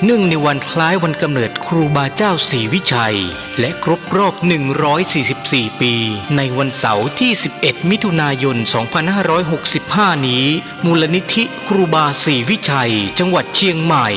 เนื่องในวันคล้ายวันกำเนิดครูบาเจ้าศรีวิชัยและครบรอบ144 ปีในวันเสาร์ที่11 มิถุนายน 2565 นี้มูลนิธิครูบาศรีวิชัยจังหวัดเชียงใหม่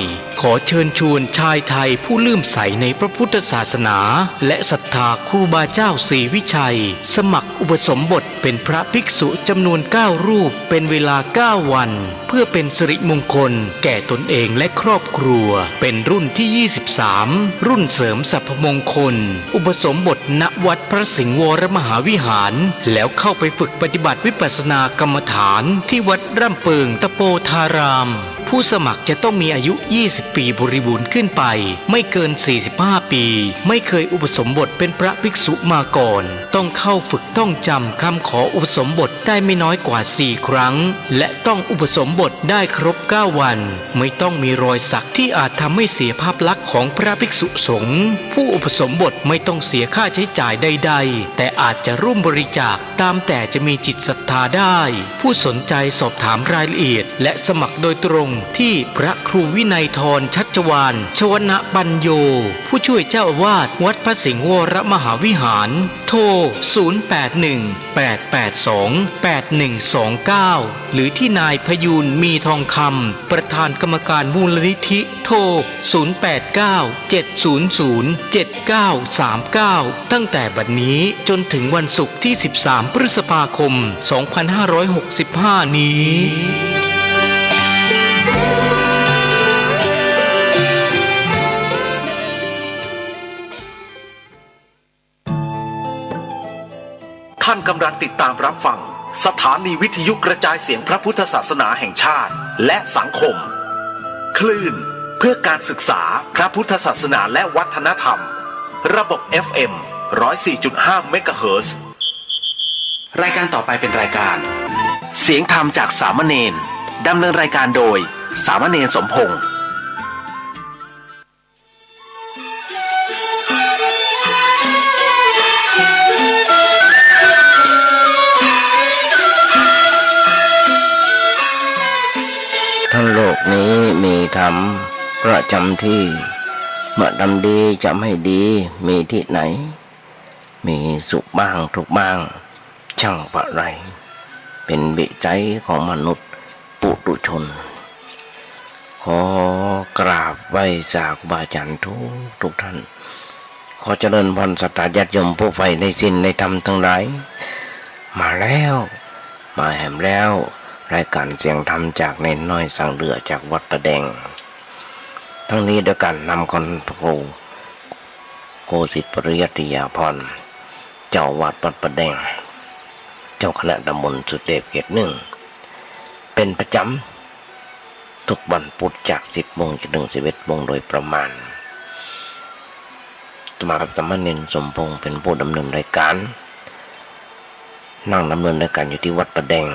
ขอเชิญชวนชายไทยผู้เลื่อมใสในพระพุทธศาสนาและศรัทธาครูบาเจ้าศรีวิชัยสมัครอุปสมบทเป็นพระภิกษุจำนวน9 รูปเป็นเวลา9 วันเพื่อเป็นสิริมงคลแก่ตนเองและครอบครัวเป็นรุ่นที่23รุ่นเสริมสรรพมงคลอุปสมบทณวัดพระสิงห์วรมหาวิหารแล้วเข้าไปฝึกปฏิบัติวิปัสสนากรรมฐานที่วัดร่ำเปิงตะโปธารามผู้สมัครจะต้องมีอายุ20 ปีบริบูรณ์ขึ้นไปไม่เกิน45 ปีไม่เคยอุปสมบทเป็นพระภิกษุมาก่อนต้องเข้าฝึกต้องจำคำขออุปสมบทได้ไม่น้อยกว่า4 ครั้งและต้องอุปสมบทได้ครบ9 วันไม่ต้องมีรอยสักที่อาจทำให้เสียภาพลักษณ์ของพระภิกษุสงฆ์ผู้อุปสมบทไม่ต้องเสียค่าใช้จ่ายใดๆแต่อาจจะร่วมบริจาคตามแต่จะมีจิตศรัทธาได้ผู้สนใจสอบถามรายละเอียดและสมัครโดยตรงที่พระครูวินัยธรชัชวาลชวนะปัญโยผู้ช่วยเจ้าอาวาสวัดพระสิงห์วรมหาวิหารโทร 0818828129 หรือที่นายพยูนมีทองคำประธานกรรมการมูลนิธิโทร 0897007939 ตั้งแต่บัดนี้จนถึงวันศุกร์ที่13 พฤษภาคม 2565 นี้ท่านกำลังติดตามรับฟังสถานีวิทยุกระจายเสียงพระพุทธศาสนาแห่งชาติและสังคมคลื่นเพื่อการศึกษาพระพุทธศาสนาและวัฒนธรรมระบบ FM 104.5 เมกะเฮิรตซ์รายการต่อไปเป็นรายการเสียงธรรมจากสามเณรดำเนินรายการโดยสามเณรสมพงษ์ทั้งโลกนี้มีธรรมประจำที่เมื่อทำดีจำให้ดีมีที่ไหนมีสุขบ้างทุกบ้างช่างปะไรเป็นวิจัยของมนุษย์ปุถุชนขอกราบไหว้สาธุบาอาจารย์ทุกท่านขอเจริญพรศรัทธาญาติโยมผู้ใฝ่ในศีลในธรรมทั้งหลายมาแล้วมาแหมแล้วรายการเสียงธรรมจากเนนน้อยสังเรือจากวัดประแดงทั้งนี้ด้วยการนำคนพระครูโกสิทธิ์ปริยัติยาพรเจ้าวัดวัดประแดงเจ้าคณะตำบลสุเทพเขต 1เป็นประจำทุกวันพุธจาก 10 โมงจนถึง 11 โมงโดยประมาณมากับสามเณรสมพงษ์เป็นผู้ดำเนินรายการนั่งดำเนินรายการอยู่ที่วัดประแดง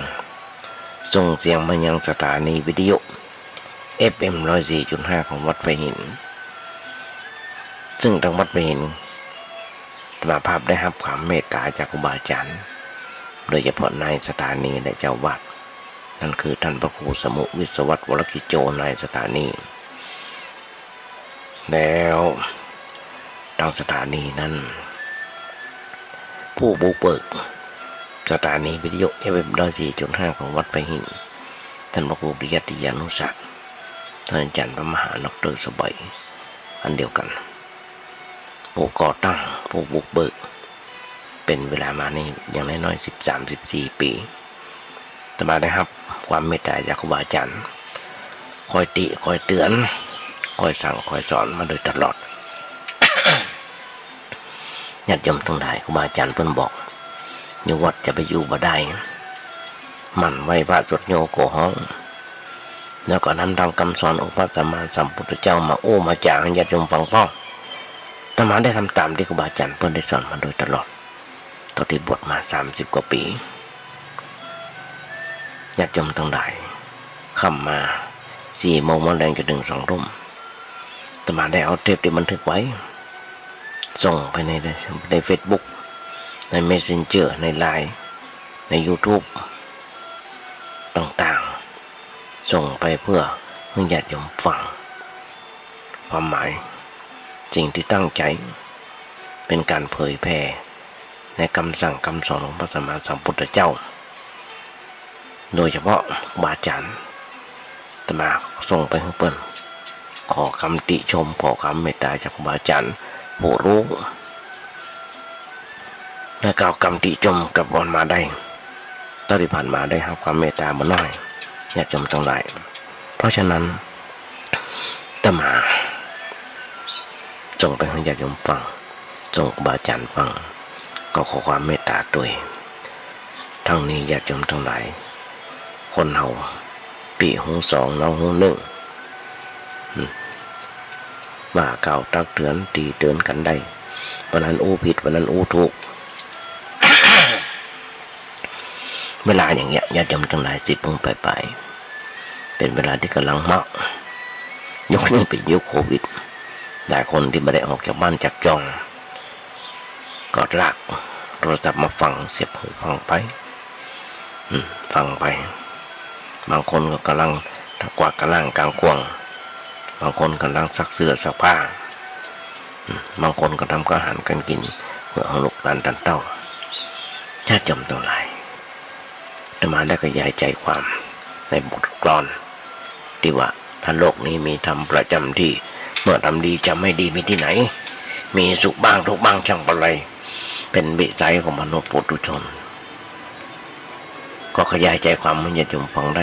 ส่งเสียงมายังสถานีวิทยุ FM 104.5 ของวัดไฟหินซึ่งทางวัดไฟหินมาภาพได้รับความเมตตาจากครูบาอาจารย์โดยเฉพาะนายสถานีและเจ้าวัดนั่นคือท่านพระครูสมุวิศวัตรวรกิจโจนายสถานีแล้วทางสถานีนั้นผู้บุกเบิกสถานีวิทยุ FM 104.5 ของวัดไผ่หินท่านพระครูปริยัติยานุศักดิ์ท่านอาจารย์พระมหาดร.สบายอันเดียวกันผู้ก่อตั้งผู้บุกเบิกเป็นเวลามานี่อย่างน้อยๆ 13-14 ปีแต่มาได้ครับความเมตตาจากครูบาอาจารย์คอยติคอยเตือนคอยสั่งคอยสอนมาโดยตลอด ญาติโยมทั้งหลายครูบาอาจารย์เพิ่นบอกอยู่วัดจะไปอยู่บ่ได้มันไหวพระสวดโยโกห้องแล้วก็นำทำคำสอนองค์พระสัมมาสัมพุทธเจ้ามามาจากญาติโยมฟังป้องธรรมะได้ทำตามที่ครูบาอาจารย์เพิ่นได้สอนมาโดยตลอดตั้งแต่บวชมา30 กว่าปีญาติโยมทั้งหลายค่ำมา4 โมงวันแรงจนถึง2 ทุ่มธรรมะได้เอาเทปที่บันทึกไว้ส่งไปใน Facebook ใน Messenger ใน LINE ใน YouTube ต่างๆส่งไปเพื่อให้ญาติโยมฟัง ความหมายสิ่งที่ตั้งใจเป็นการเผยแผ่ในคำสั่งคำสอนของพระสัมมาสัมพุทธเจ้าโดยเฉพาะครูบาอาจารย์อาตมาส่งไปให้เปิ้นขอคำติชมขอคำเมตตาจากครูบาอาจารย์ผู้รู้และกล่าวคำติชมกับบอลมาได้ตอนที่ผ่านมาได้รับความเมตตามาน้อยญาติโยมทั้งหลายเพราะฉะนั้นอาตมาส่งไปให้ญาติโยมฟังส่งครูบาอาจารย์ฟังก็ขอความเมตตาด้วยทั้งนี้ญาติโยมทั้งหลายคนเฮาปีหูสองเราหูหนึ่งว่าเก่าตักเตือนตีเตือนกันได้วันนั้นอู้ผิดวันนั้นอู้ถูก เวลาอย่างเงี้ยญาติโยมทั้งหลาย10 โมงไปเป็นเวลาที่กำลังเหมาะยุคนี้เป็นยุคโควิดหลายคนที่ไม่ได้ออกจากบ้านจากจองก็ลากโทรศัพท์มาฟังเสียบหูฟังไปฟังไปบางคนก็กำลังกวาดกระล่างกลางควงบางคนกำลังซักเสื้อซักผ้าบางคนก็ทำอาหารกันกินเพื่อเอาลูกหลานตันเต้าญาติโยมทั้งหลายอาตมาได้ขยายใจความในบทกลอนที่ว่าถ้าโลกนี้มีธรรมประจำที่เมื่อทำดีจะไม่ดีมีที่ไหนมีสุขบ้างทุกบ้างช่างอะไรเป็นวิสัยของมนุษย์ปุถุชนก็ขยายใจความให้ญาติโยมฟังไ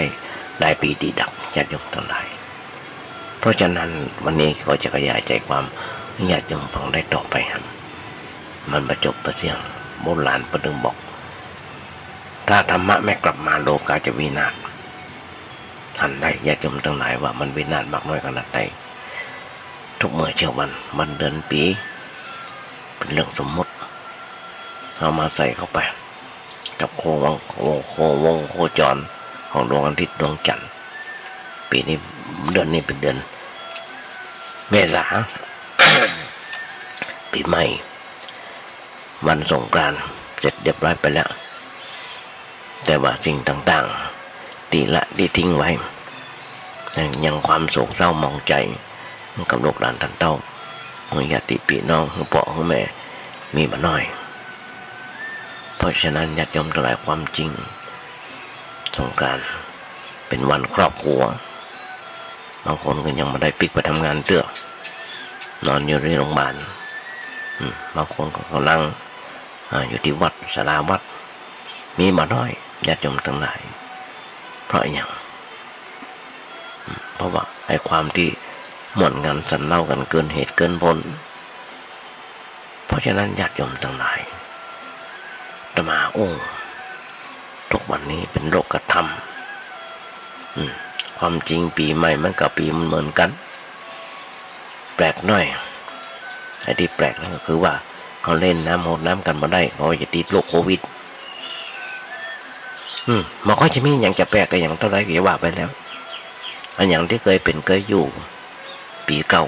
ด้ปีติดักญาติโยมทั้งหลายเพราะฉะนั้นวันนี้ก็จะขยายใจความให้ญาติโยมฟังได้ต่อไปครับมันประจบประเสียงโบราณประดึงบอกถ้าธรรมะไม่กลับมาโลกาจะวินาศทันได้ญาติโยมทั้งหลายว่ามันวินาศมากน้อยขนาดไหนทุกเมื่อเช้าวันเดือนปีเป็นเรื่องสมมติเอามาใส่เข้าไปกับโควงโคจรของดวงอาทิตย์ดวงจันทร์ปีนี้เดือนนี้เป็นเดือนเมษา ปีใหม่วันสงกรานต์เสร็จเรียบร้อยไปแล้วแต่ว่าสิ่งต่างๆที่ทิ้งไว้ยังความโศกเศร้ามองใจกับลูกหลานท่านเต้าญาติพี่น้องพ่อแม่มีมาน้อยเพราะฉะนั้นญาติโยมทั้งหลายความจริงสงกรานต์เป็นวันครอบครัวบางคนก็ยังไม่ได้ปิกไปทำงานเตื้อนอนอยู่ในโรงพยาบาลบางคนก็กำลังอยู่ที่วัดศาลาวัดมีมาน้อยญาติโยมทั้งหลายเพราะอย่างเพราะว่าไอ้ความที่หม่นกันสันเล่ากันเกินเหตุเกินผลเพราะฉะนั้นญาติโยมทั้งหลายอาตมาทุกวันนี้เป็นโลกธรรมความจริงปีใหม่มันกับปีมันเหมือนกันแปลกหน่อยไอ้ที่แปลกนั่นก็คือว่าเขาเล่นน้ำโหดน้ำกันมาได้เขาจะติดโรคโควิดมันก็จะมีอย่างจะแปลกกันอย่างเท่าไรก็ว่าไปแล้วอันอย่างที่เคยเป็นเคยอยู่ปีเก่า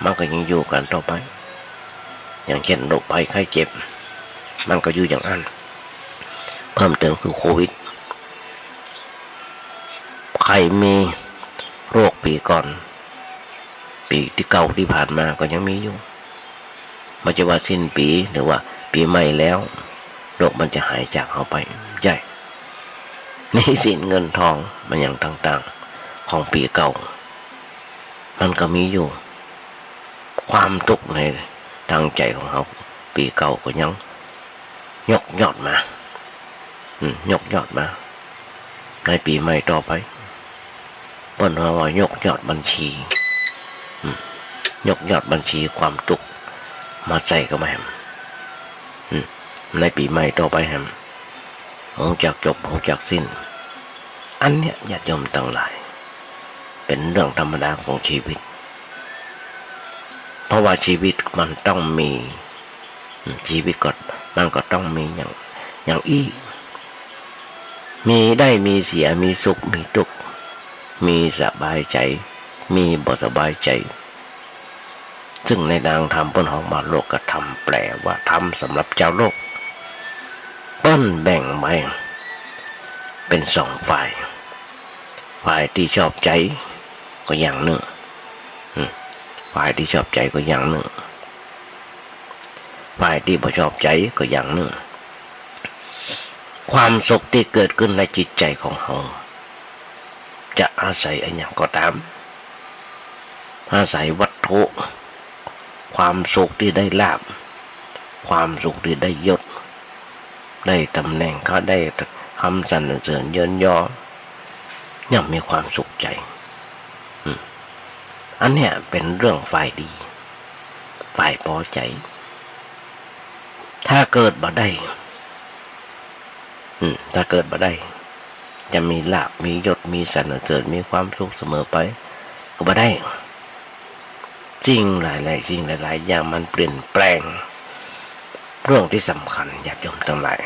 มันก็ยังอยู่กันต่อไปอย่างเช่นโรคภัยไข้เจ็บมันก็อยู่อย่างนั้นเพิ่มเติมคือโควิดใครมีโรคปีก่อนปีที่เก่าที่ผ่านมาก็ยังมีอยู่มันจะว่าสิ้นปีหรือว่าปีใหม่แล้วโรคมันจะหายจากเราไปใช่นี่สินเงินทองมันอย่างต่างๆของปีเก่ามันก็มีอยู่ความทุกข์ในทางใจของเขาปีเก่าก็ยังยกยอดมายกยอดมาในปีใหม่ต่อไปเปิ้นว่ายกยอดบัญชียกยอดบัญชีความทุกข์มาใส่ก็มาแฮมในปีใหม่ต่อไปแฮมหงจากจบหงจากสิ้นอันเนี้ยญาติโยมทั้งหลายเป็นเรื่องธรรมดาของชีวิตเพราะว่าชีวิตมันต้องมีชีวิตมันก็ต้องมีอย่างมีได้มีเสียมีสุขมีทุกข์มีสบายใจมีบ่สบายใจซึ่งในทางธรรมเปิ้นของมาโลกธรรมแปลว่าธรรมสำหรับเจ้าโลกเปิ้นแบ่งไว้เป็น2 ฝ่ายที่ชอบใจก็อย่างหนึ่ง ฝ่ายที่ชอบใจก็อย่างหนึ่งฝ่ายที่ไม่ชอบใจก็อย่างหนึ่งความสุขที่เกิดขึ้นในจิตใจของเราจะอาศัยอะไรก็ตามอาศัยวัตถุความสุขที่ได้ลาภความสุขที่ได้ยศได้ตำแหน่งเขาได้คำสรรเสริญเยินยอยังมีความสุขใจอันเนี้ยเป็นเรื่องฝ่ายดีฝ่ายพอใจถ้าเกิดบ่ได้ถ้าเกิดบ่ได้จะมีลาภมียศมีสรรเสริญมีความสุขเสมอไปก็บ่ได้จริงหลายๆสิ่งหลายๆอย่างมันเปลี่ยนแปลงเรื่องที่สำคัญญาติโยมทั้งหลาย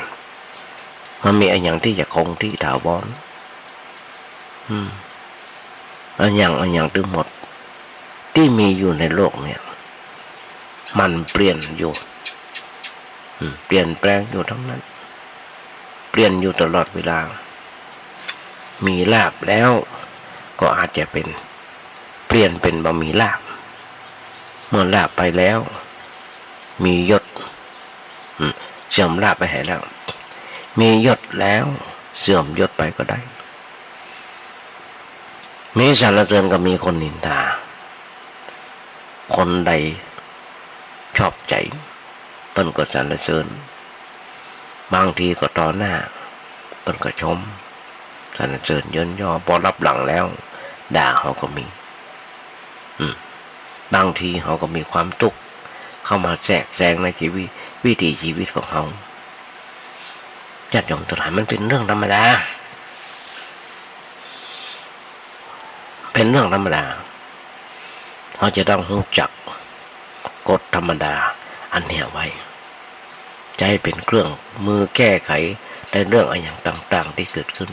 มันมีอะไรอย่างที่จะคงที่ถาวรอันอย่างทั้งหมดที่มีอยู่ในโลกเนี่ยมันเปลี่ยนอยู่เปลี่ยนแปลงอยู่ทั้งนั้นเปลี่ยนอยู่ตลอดเวลามีลาภแล้วก็อาจจะเป็นเปลี่ยนเป็นบ่มีลาภเมื่อลาภไปแล้วมียศเสื่อมลาภไปให้แล้วมียศแล้วเสื่อมยศไปก็ได้มีสรรเสริญก็มีคนนินทาคนใดชอบใจเปิ้นก็สรรเสริญบางทีก็ต่อหน้าเปิ้นก็ชมสรรเสริญเยินยอพอรับหลังแล้วด่าเขาก็มีบางทีเขาก็มีความทุกข์เข้ามาแทรกแซงในชีวิตวิถีชีวิตของเขาญาติโยมทั้งหลายมันเป็นเรื่องธรรมดาเป็นเรื่องธรรมดาเขาจะต้องรู้จักกฎธรรมดาอันเนี้ยไว้จะให้เป็นเครื่องมือแก้ไขในเรื่องอะไรอย่างต่างๆที่เกิดขึ้น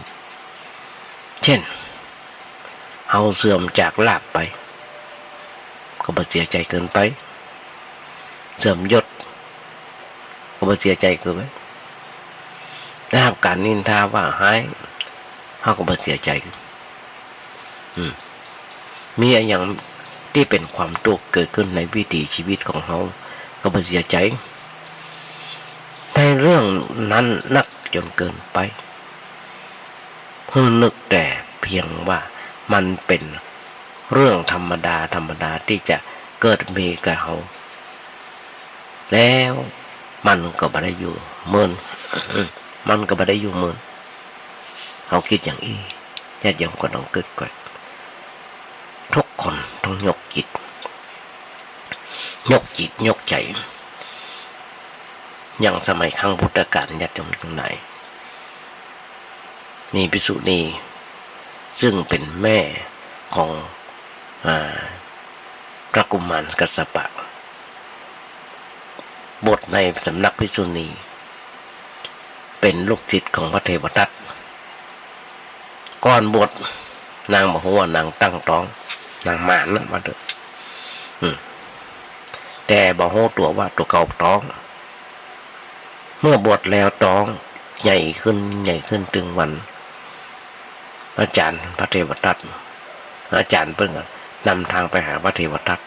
เช่นเอาเสื่อมจากลาภไปก็บ่เสียใจเกินไปเสื่อมยศก็บ่เสียใจเกินไปถ้าการนินทาว่าหายเขาก็บ่เสียใจมีอะไรอย่างที่เป็นความทุกข์เกิดขึ้นในวิถีชีวิตของเขาก็บ่เสียใจในเรื่องนั้นนักจนเกินไปเพื่อนึกแต่เพียงว่ามันเป็นเรื่องธรรมดาที่จะเกิดมีกับเขาแล้วมันก็บ่ได้อยู่เมินมันก็บ่ได้อยู่เมินเขาคิดอย่างนี้ญาติโยมก็ต้องเกิดก่อนทุกคนต้องยกจิตยกใจอย่างสมัยครั้งพุทธกาลญาติโยมทั้งหลายมีภิกษุณีซึ่งเป็นแม่ของพระกุมารกัสสปะบทในสำนักภิกษุณีเป็นลูกศิษย์ของพระเทวทัตก่อนบวชนางบอกว่านางตั้งท้องนางหมานนั่นมาเถอะแต่บอกโหตัวว่าตัวเก่าท้องเมื่อบวชแล้วท้องใหญ่ขึ้นถึงวันอาจารย์พระเทวทัตอาจารย์เพิ่งนำทางไปหาพระเทวทัต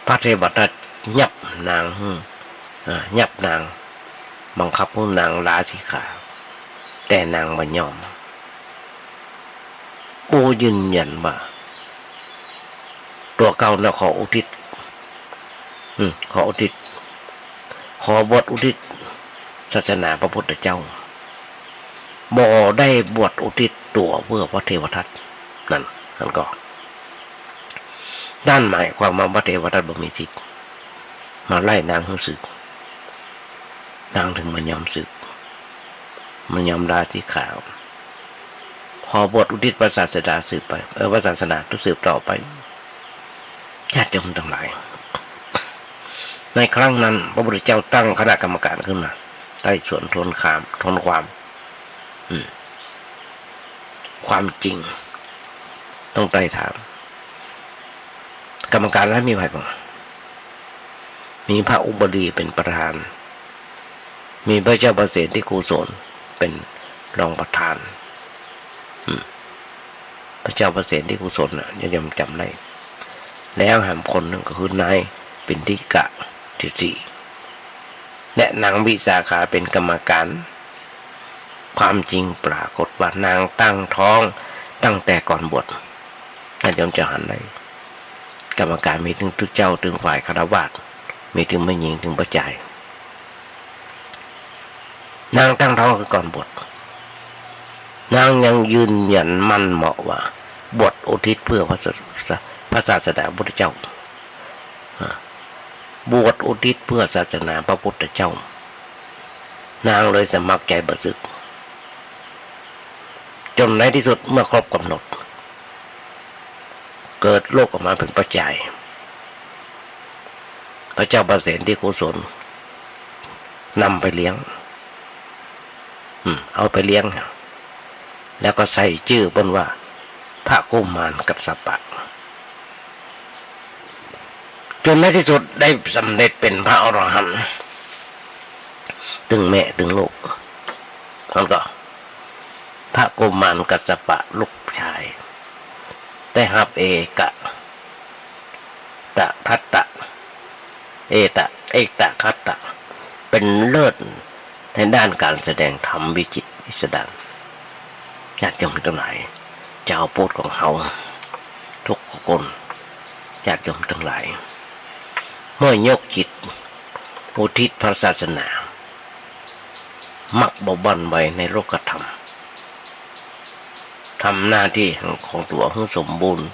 พระเทวทัตยับนางบังคับให้นางลาสิกขาแต่นางไม่ยอมยืนยันว่าตัวเก่าน่ะขออุทิศขอบวชอุทิศศาสนาพระพุทธเจ้าบ่ได้บวชอุทิศตัวเพื่อพระเทวทัตนั่นก็ด้านหมายความว่าพระเทวทัตบ่มีสิทธิ์มาไล่นางให้สึกนางถึงมันยอมสึกมันยอมลาสิกขาขอบวชอุทิศพระศาสนาสืบไปพระศาสนาสืบต่อไปญาติโยมทั้งหลายในครั้งนั้นพระพุทธเจ้าตั้งคณะกรรมการขึ้นมาไต่สวนทนความจริงต้องไต่ถามกรรมการนั้นมีใครบ้างมีพระอุบดีเป็นประธานมีพระเจ้าประเสฐที่กุศลเป็นรองประธานพระเจ้าประเสฐที่กุศลน่ะยังจำได้ แล้วแหมคนนึงก็คือนายปิณฑิกะที่สี่และนางวิสาขาเป็นกรรมการความจริงปรากฏว่านางตั้งท้องตั้งแต่ก่อนบวชท่านยมจะหันได้กรรมการมีถึงทุกเจ้าถึงฝ่ายคฤหัสถ์มีถึงไม่หญิงถึงประจายนางตั้งท้องคือก่อนบวชนางยังยืนยันมั่นเหมาะว่าบวชอุทิศเพื่อพระศาสนาพุทธเจ้าบวชอุทิศเพื่อศาสนาพระพุทธเจ้านางเลยสมัครใจบวชศึกจนในที่สุดเมื่อครบกำหนดเกิดโรคออกมาเป็นประจายพระเจ้าประเสนที่โกศลนำไปเลี้ยงเอาไปเลี้ยงแล้วก็ใส่ชื่อบนว่าพระกุมารกัสสปะจนในที่สุดได้สำเร็จเป็นพระอรหันต์ตึงแม่ตึงลูกมันก็พระกุมารกัสสปะลูกชายแต่หับเอกะตะทัตตะเอกตะคัตตะเป็นเลิศในด้านการแสดงธรรมวิจิตรวิสดารญาติโยมทั้งหลายเจ้าโปรดของเฮาทุกคนญาติโยมทั้งหลายเมื่อยกจิตอุทิศพระศาสนามักบ่บั่นไว้ในโลกธรรมทำหน้าที่ของตัวให้สมบูรณ์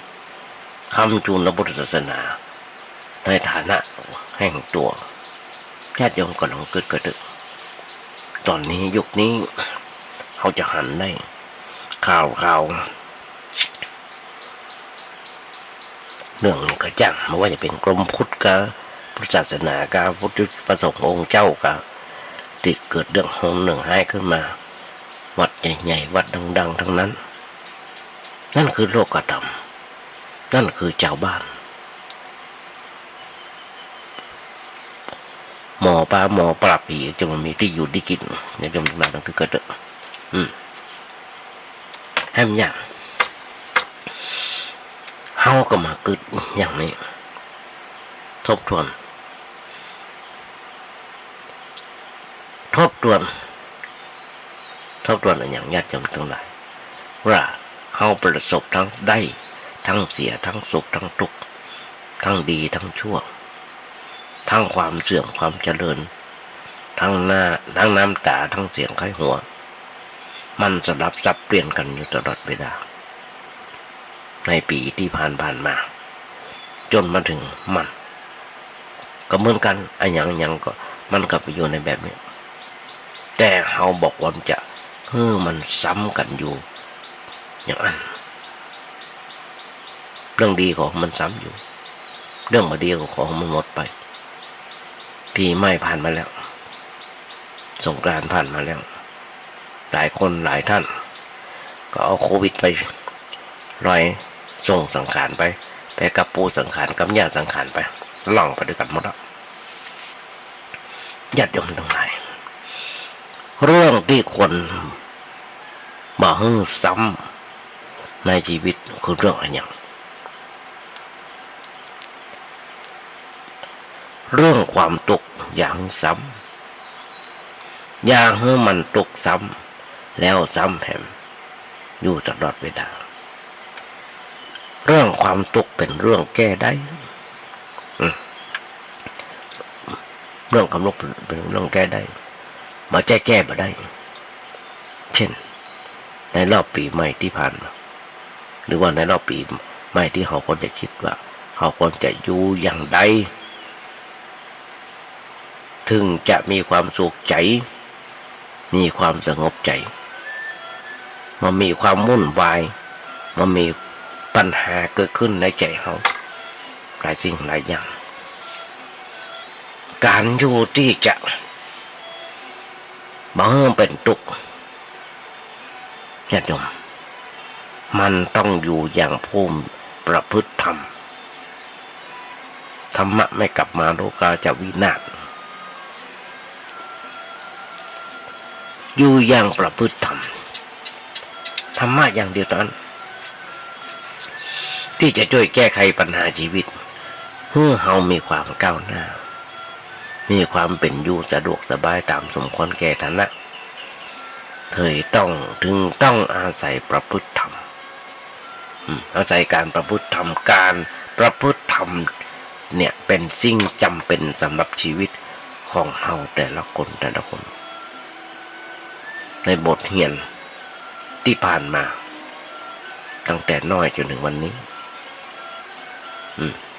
คำจูนพระพุทธศาสนาในฐานะแห่งตัวญาติโยมก็ลองเกิดกระดึกตอนนี้ยุคนี้เขาจะหันได้ข่าวเรื่องนี้ก็จังไม่ว่าจะเป็นกรมพุทธกับพุทธศาสนากับพุทธประสงค์องค์เจ้ากับที่เกิดเรื่องโหมหนึ่งให้ขึ้นมาวัดใหญ่ๆวัดดังๆทั้งนั้นนั่นคือโลกธรรมนั่นคือชาวบ้านหมอปลาหมอปราบผีจะมันมีที่อยู่ที่กินเนี่ยจำนวนนั้นคือเกิดให้มันอย่างเฮาก็มาเกิดอย่างนี้ทบทวนอะไรอย่างญาติโยมทั้งหลายว่าเฮาประสบทั้งได้ทั้งเสียทั้งสุขทั้งทุกข์ทั้งดีทั้งชั่วทั้งความเสื่อมความเจริญทั้งน้ำตาทั้งเสียงไข้หัวมันสลับซับเปลี่ยนกันอยู่ตลอดเวลาในปีที่ผ่านมาจนมาถึงมันก็เหมือนกันอันอย่างก็มันก็ไปอยู่ในแบบนี้แต่เขาบอกว่าจะมันซ้ำกันอยู่อย่างนั้นเรื่องดีของมันซ้ำอยู่เรื่องไม่ดีของมันหมดไปปีใหม่ผ่านมาแล้วสงกรานต์ผ่านมาแล้วหลายคนหลายท่านก็เอาโควิดไปลอยส่งสังขารไปกับปูสังขารกับญาติสังขารไปล่องไปด้วยกันหมดแล้วญาติโยมทั้งหลายเรื่องที่คนมาหึ่งซ้ำในชีวิตคือเรื่องอะไรอย่างเรื่องความตกอย่างซ้ำอย่าให้มันตกซ้ำแล้วซ้ำแผ่มอยู่ตลอดเวลาเรื่องความตกเป็นเรื่องแก้ได้เรื่องความตกเป็นเรื่องแก้ได้มาแก้มาได้เช่นในรอบปีใหม่ที่ผ่านมาหรือว่าในรอบปีใหม่ที่เขาควรจะคิดว่าเขาควรจะอยู่อย่างใดถึงจะมีความสุขใจมีความสงบใจมันมีความวุ่นวายมันมีปัญหาเกิดขึ้นในใจเขาหลายสิ่งหลายอย่างการอยู่ที่จะบ่เป็นทุกข์ญาติโยมมันต้องอยู่อย่างภูมิประพฤติธรรมธรรมะไม่กลับมาโลกาจะวินาศอยู่อย่างประพฤติธรรมธรรมะอย่างเดียวเท่านั้นที่จะช่วยแก้ไขปัญหาชีวิต เพื่อเฮามีความก้าวหน้ามีความเป็นอยู่สะดวกสบายตามสมควรแก่ฐานะเธอต้องอาศัยประพฤติธรรมอาศัยการประพฤติธรรมการประพฤติธรรมเนี่ยเป็นสิ่งจำเป็นสำหรับชีวิตของเฮาแต่ละคนในบทเรียนที่ผ่านมาตั้งแต่น้อยจนถึงวันนี้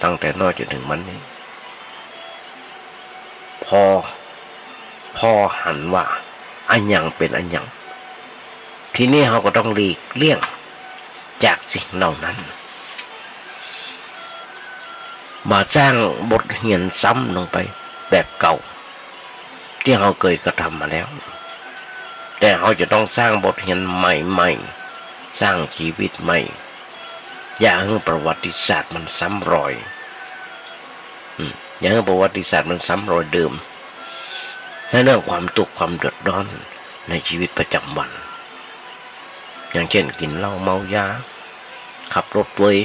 ตั้งแต่น้อยจนถึงวันนี้พอหันว่าอันยังเป็นอันยังทีนี้เราก็ต้องหลีกเลี่ยงจากสิ่งเหล่านั้นมาสร้างบทเรียนซ้ำลงไปแบบเก่าที่เราเคยกระทำมาแล้วแต่เราจะต้องสร้างบทเรียนใหม่ๆสร้างชีวิตใหม่อย่าให้ประวัติศาสตร์มันซ้ำรอยอย่าให้ประวัติศาสตร์มันซ้ำรอยเดิมในเรื่องความทุกข์ความเดือดร้อนในชีวิตประจำวันอย่างเช่นกินเหล้าเมายาขับรถเว้ย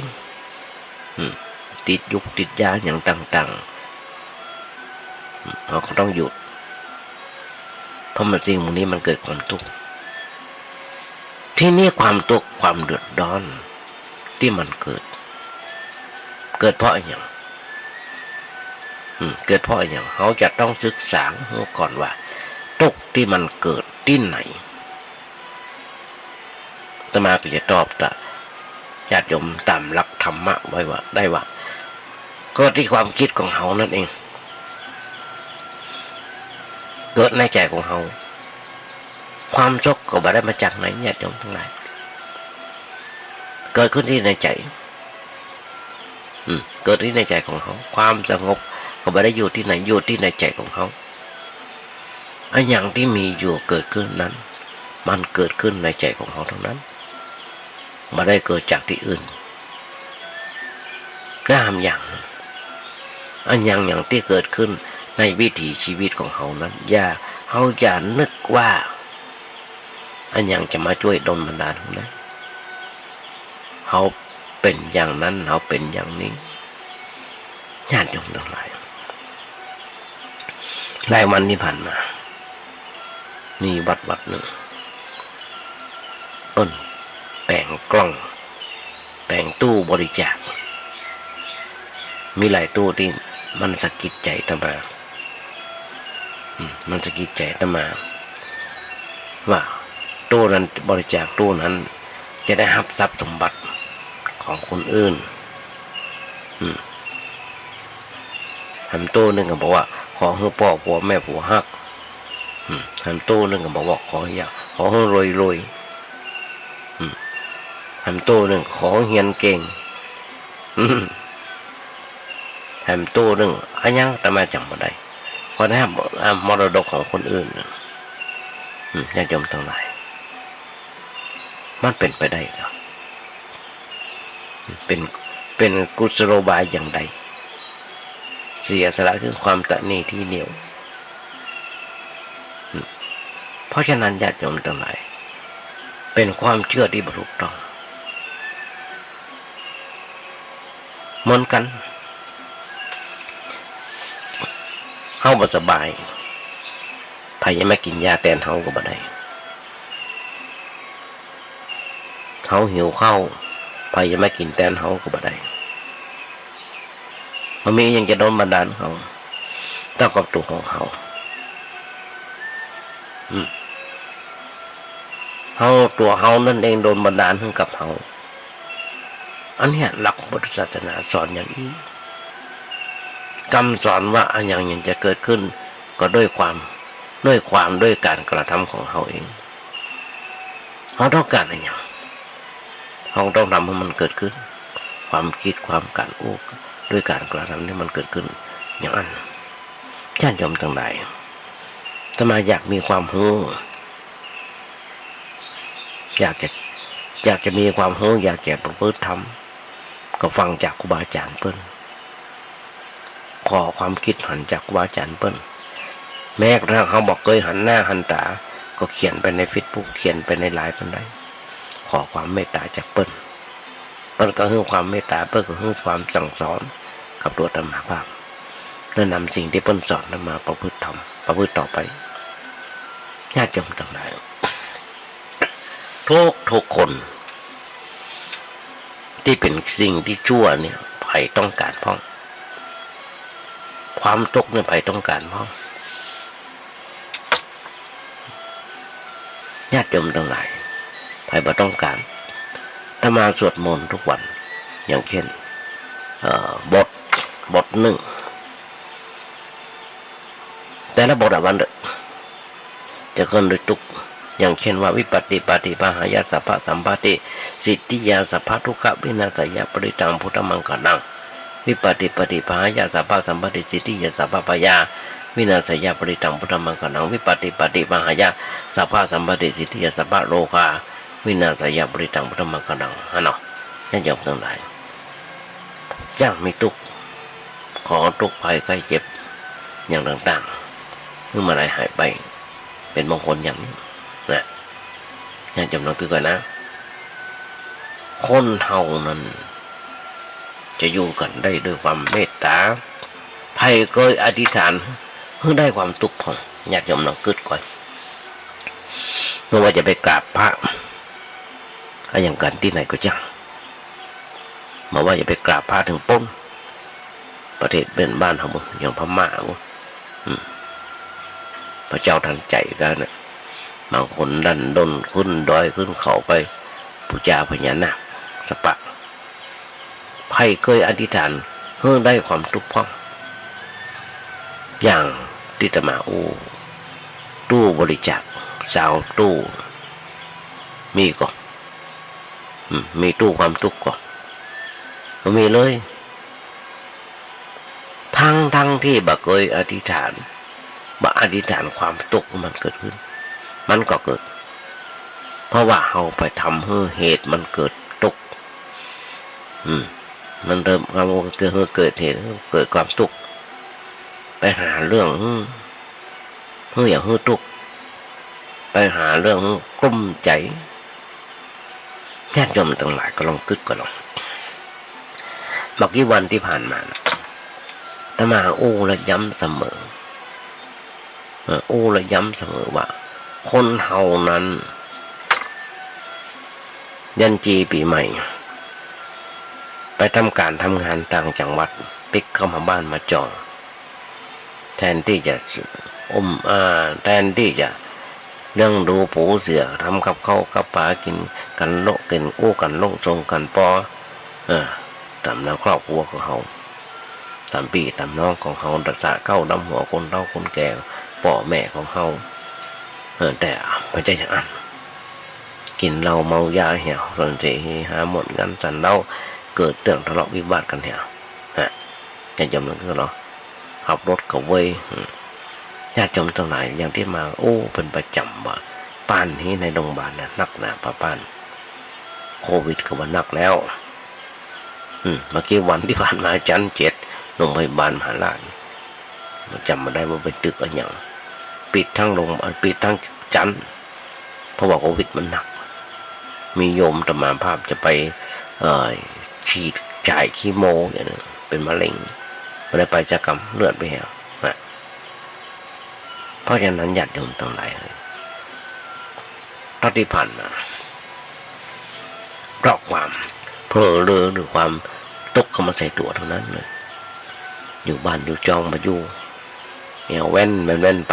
ติดยุกติดยาอย่างต่างๆเราก็ต้องหยุดเพราะมันสิ่งพวกนี้มันเกิดความทุกข์ที่นี่ความทุกข์ความเดือดร้อนที่มันเกิดเพราะอย่างเกิดเพราะอย่างเขาจะต้องศึกษาก่อนว่าทุกข์ที่มันเกิดที่ไหนอาตมาก็จะตอบแต่ญาติโยมตามหลักธรรมะไว้ว่าได้ว่าก็ที่ความคิดของเขานั่นเองเกิดในใจของเขาความสุขก็ไม่ได้มาจากไหนญาติโยมทั้งหลายเกิดขึ้นที่ในใจเกิดที่ในใจของเขาความสงบก็ไม่ได้อยู่ที่ไหนอยู่ที่ในใจของเขาไอ้อย่างที่มีอยู่เกิดขึ้นนั้นมันเกิดขึ้นในใจของเขาทั้งนั้นไม่ได้เกิดจากที่อื่นและทำอย่างอันอย่างที่เกิดขึ้นในวิถีชีวิตของเขานั้นเขาอย่านึกว่าอันอย่างจะมาช่วยดลบันดาลนะเขาเป็นอย่างนั้นเขาเป็นอย่างนี้ญาติโยมทั้งหลายหลายวันที่ผ่านมามีวัดหนึ่งต้นแปลงกล้องแปลงตู้บริจาคมีหลายตู้ที่มันสะกิดใจอาตมามันสะกิดใจอาตมาว่าตู้นั้นบริจาคตู้นั้นจะได้รับทรัพย์สมบัติของคนอื่นทำตู้นึงก็บอกว่าขอให้พ่อผัวแม่ผัวฮักทำตู้นึงก็บอกว่าขอให้รวยทำตู้นึงขอเฮียนเก่งทำตู้นึงขยันแต่มาจำบ่ได้ขอได้มรดกของคนอื่นญาติโยมทั้งหลายมันเป็นไปได้ครับเป็นกุศโลบายอย่างใดเสียสละคือความตะนีที่เหนียวเพราะฉะนั้นญาติโยมทั้งหลายเป็นความเชื่อที่ถูกต้องเหมือนกันเฮาบ่สบายไผยังไม่กินยาแทนเฮาก็บ่ได้เฮาหิวข้าวไผยังไม่กินแทนเฮาก็บ่ได้มันมียังจะโดนบันดาลเขาต้องกับตัวของเขาตัวเขานั่นเองโดนบันดาลให้กับเขาอันนี้หลักพุทธศาสนาสอนอย่างนี้คำสอนว่าอันอย่างจะเกิดขึ้นก็ด้วยการกระทำของเขาเองเขาต้องการอะไรอย่างเขาต้องทำให้มันเกิดขึ้นความคิดความการอู้ด้วยการกระทำที่มันเกิดขึ้นอย่างนั้นญาติโยมทั้งหลายถ้ามาอยากมีความรู้อยากจะมีความรู้อยากจะประพฤติธรรมก็ฟังจากครูบาอาจารย์เปิ้ลขอความคิดหันจากครูบาอาจารย์เปิ้ลแม้กระทั่งเขาบอกเคยหันหน้าหันตาก็เขียนไปในเฟซบุ๊กเขียนไปในไลน์เปิ้ลได้ขอความเมตตาจากเปิ้ลก็ให้ความเมตตาเปิ้ลก็ให้ความสั่งสอน กับตัวธรรมภาพและนำสิ่งที่เพิ่นสอนนั้นมาประพฤติทำประพฤติต่อไปญาติโยมทั้งหลายทุกคนที่เป็นสิ่งที่ชั่วเนี่ยไผ่ต้องการพ้องความทุกข์เนี่ยไผ่ต้องการพ้องญาติโยมทั้งหลายไผ่บ่ต้องการถ้ามาสวดมนต์ทุกวันอย่างเช่นบทหนึ่งแต่ละบทวันจะเกินโดยทุกอย่างเช่นว่าวิปัสติปาติปหายาสัพพะสัมปติสิทธิยาสัพพะทุกขวินาศยาปริตังพุทธมังคลังวิปัสติปาติปหายาสัพพะสัมปติสิทธิยาสัพพะปยาวินาศยาปริตังพุทธมังคลังวิปัสติปาติปหายาสัพพะสัมปติสิทธิยาสัพพะโลกาวินาศยาปริตังพุทธมังคลังฮะเนาะญาติโยมทั้งหลายย่างมีทุกข์ขอทุกข์ภัยไข้เจ็บอย่างต่างๆเมื่อมาได้หายไปเป็นมงคลอย่างนี้นะญาติโยมลองคิดก่อนนะคนเฮานั้นจะอยู่กันได้ด้วยความเมตตาภัยเคยอธิษฐานเพื่อได้ความทุกข์ของญาติโยมลองคิดก่อนไม่ว่าจะไปกราบพระอย่างกันที่ไหนก็จังมาว่าจะไปกราบพระถึงป้นประเทศเป็นบ้านของมึงอย่างพม่าพระเจ้าทันใจกันนะบางคนดันด้นขึ้นดอยขึ้นเขาไปปูชาพญานาคสปะใครเคยอธิษฐานเพื่อได้ความทุกข์พ้องอย่างที่ตมาตู้บริจาคสาวตู้มีก่อนมีตู้ความทุกข์ก่อนมีเลยทั้งที่บ่เคยอธิษฐานความทุกข์มันเกิดขึ้นมันก็เกิดเพราะว่าเราไปทำให้เหตุมันเกิดทุกข์มันเริ่มความเกิดเหตุเกิดความทุกข์ไปหาเรื่องอย่างทุกข์ไปหาเรื่องกลุ้มใจญาติโยมทั้งหลายก็ลองคิดก่อนลองเมื่อกี้วันที่ผ่านมาแต่มาและย้ำเสมอและย้ำเสมอว่าคนเฮานั้นยันจีปีใหม่ไปทำการทำงานต่างจังหวัดปิกเข้ามาบ้านมาจองแทนที่จะแทนที่จะเรื่องดูปูเสือทำกับข้าวกับปลากินกันโลกินกันลงทรงกันปอตามแนวครอบครัวของเขาตามพี่ตามน้องของเขาดัชะเข้าดำหัวคนเฒ่าคนแก่พ่อแม่ของเขาแต่ไม่ใช่อย่างนั้นกินเหล้าเมายาเหี่ยวสนเสหาหมดกันสันเล่าเกิดเรื่องทะเลาะวิวาทกันเหี่ยวญาติโยมนั่นคือเราขับรถกับเว้ยญาติโยมทั้งหลายอย่างที่มาเป็นประจำว่าป้านนี้ในโรงพยาบาลน่ะนักหนาป้านโควิดก็ว่านักแล้วเมื่อกี้วันที่ผ่านมาจัน7โรงพยาบาลมหาราชจำมาได้ว่าไปตึกอะไรอย่างปิดทั้งโรงปิดทั้งจันเพราะว่าโควิดมันหนักมีโยมธรรมาภาพจะไปฉีดจ่ายคีโมอย่างนี้เป็นมะเร็งไม่ได้ไปจักรรมเลือดไปแล้วเพราะฉะนั้นญาติโยมทั้งหลายที่ผ่านมาเพราะความเพ้อเร่อหรือความตกเข้ามาใส่ตัวเท่านั้นเลยอยู่บ้านอยู่จองมาอยู่แว่นไ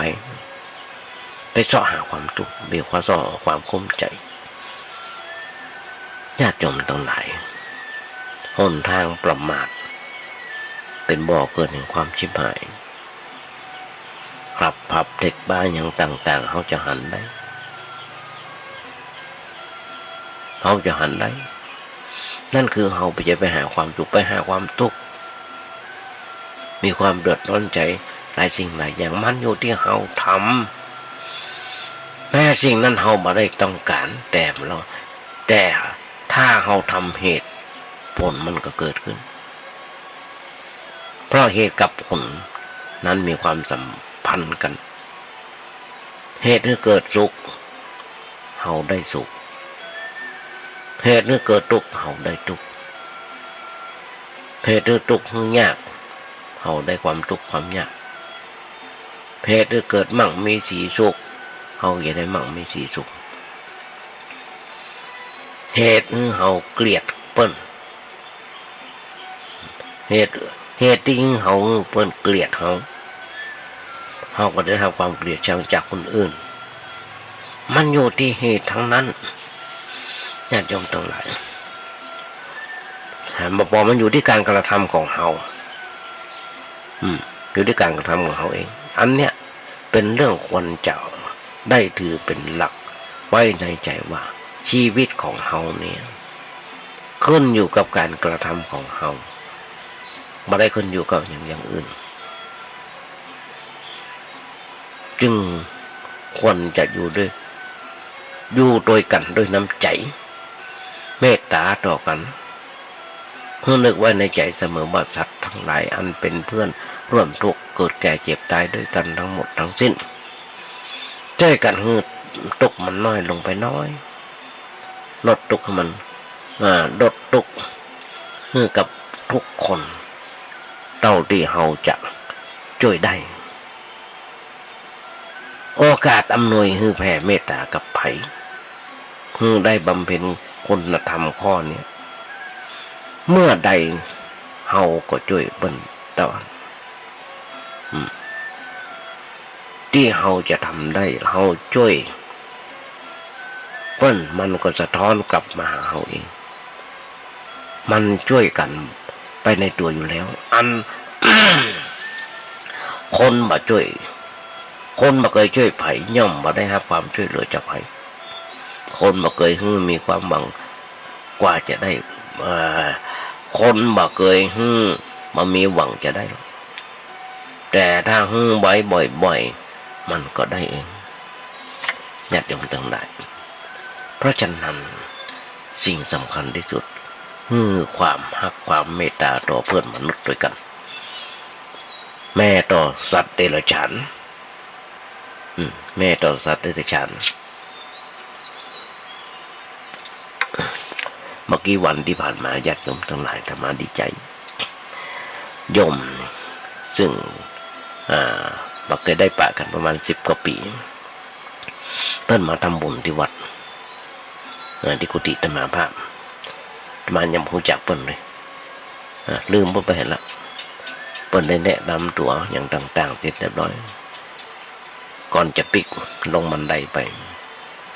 ปเสาะหาความทุกข์เบียดความเสาะความคุ้มใจญาติโยมทั้งหลายหนทางประมาทเป็นบ่อเกิดแห่งความชิบหายขับผับเด็กบ้านอย่างต่างๆเขาจะหันได้นั่นคือเขาไปหาความทุกข์ไปหาความทุกข์มีความเดือดร้อนใจหลายสิ่งหลายอย่างมันอยู่ที่เขาทำแม้สิ่งนั้นเขาไม่ได้ต้องการแต่ถ้าเขาทำเหตุผลมันก็เกิดขึ้นเพราะเหตุกับผลนั้นมีความสัมพันธ์กันเหตุที่เกิดสุขเขาได้สุขเหตุที่เกิดทุกข์เขาได้ทุกข์เหตุที่ทุกข์ยาก าได้ความทุกข์ความยากเพศเกิดมั่งมีสีสุขเฮาอย่าได้มั่งมีสีสุขเหตุเฮาเกลียดเปิ้นเหตุที่เฮาเปิ้นเกลียดเฮาก็ได้ทำความเกลียดชังจากคนอื่นมันอยู่ที่เหตุทั้งนั้นญาติโยมทั้งหลายบอกมันอยู่ที่การกระทำของเฮาอยู่ที่การกระทำของเฮาเองอันเนี้ยเป็นเรื่องควรจะได้ถือเป็นหลักไว้ในใจว่าชีวิตของเฮาเนี่ยขึ้นอยู่กับการกระทำของเฮาไม่ได้ขึ้นอยู่กับอย่างอื่นจึงควรจะอยู่โดยกันด้วยน้ำใจเมตตาต่อกันเพื่อนึกไว้ในใจเสมอว่าสัตว์ทั้งหลายอันเป็นเพื่อนร่วมทุกข์เกิดแก่เจ็บตายด้วยกันทั้งหมดทั้งสิ้นช่วยกันให้ทุกข์มันน้อยลงไปน้อยลดทุกข์มันลดทุกข์ให้กับทุกคนเท่าที่เฮาจะช่วยได้โอกาสอำนวยให้แผ่เมตตากับไผให้ได้บำเพ็ญคุณธรรมข้อนี้เมื่อใดเฮาก็ช่วยเปิ้นตอนที่เฮาจะทำได้เฮาช่วยเปิ้นมันก็สะท้อนกลับมาหาเฮาเองมันช่วยกันไปในตัวอยู่แล้วอัน คนมาช่วยคนมาเคยช่วยไผย่อมมาได้รับความช่วยเหลือจากไผคนมาเคยมีความหวังกว่าจะได้คนมาเคยมามีหวังจะได้แต่ถ้าไว้บ่อยๆมันก็ได้เองญาติโยมทั้งหลายเพราะฉะนั้นสิ่งสำคัญที่สุดคือความรักความเมตตาต่อเพื่อนมนุษย์ด้วยกันแม่ต่อสัตว์เดรัจฉานแม่ต่อสัตว์เดรัจฉานเมื่อกี้วันที่ผ่านมาญาติโยมทั้งหลายธรรมะดีใจโยมซึ่งเราเคยได้ปะกันประมาณ10 กว่าปีเพิ่นมาทำบุญที่วัดที่กุฏิธรรมาภาพมายังรู้จักเพิ่นเลยลืมเพิ่นไปเห็นละเพิ่นได้แนะนำตัวอย่างต่างๆเสร็จเรียบร้อยก่อนจะปิกลงบันไดไป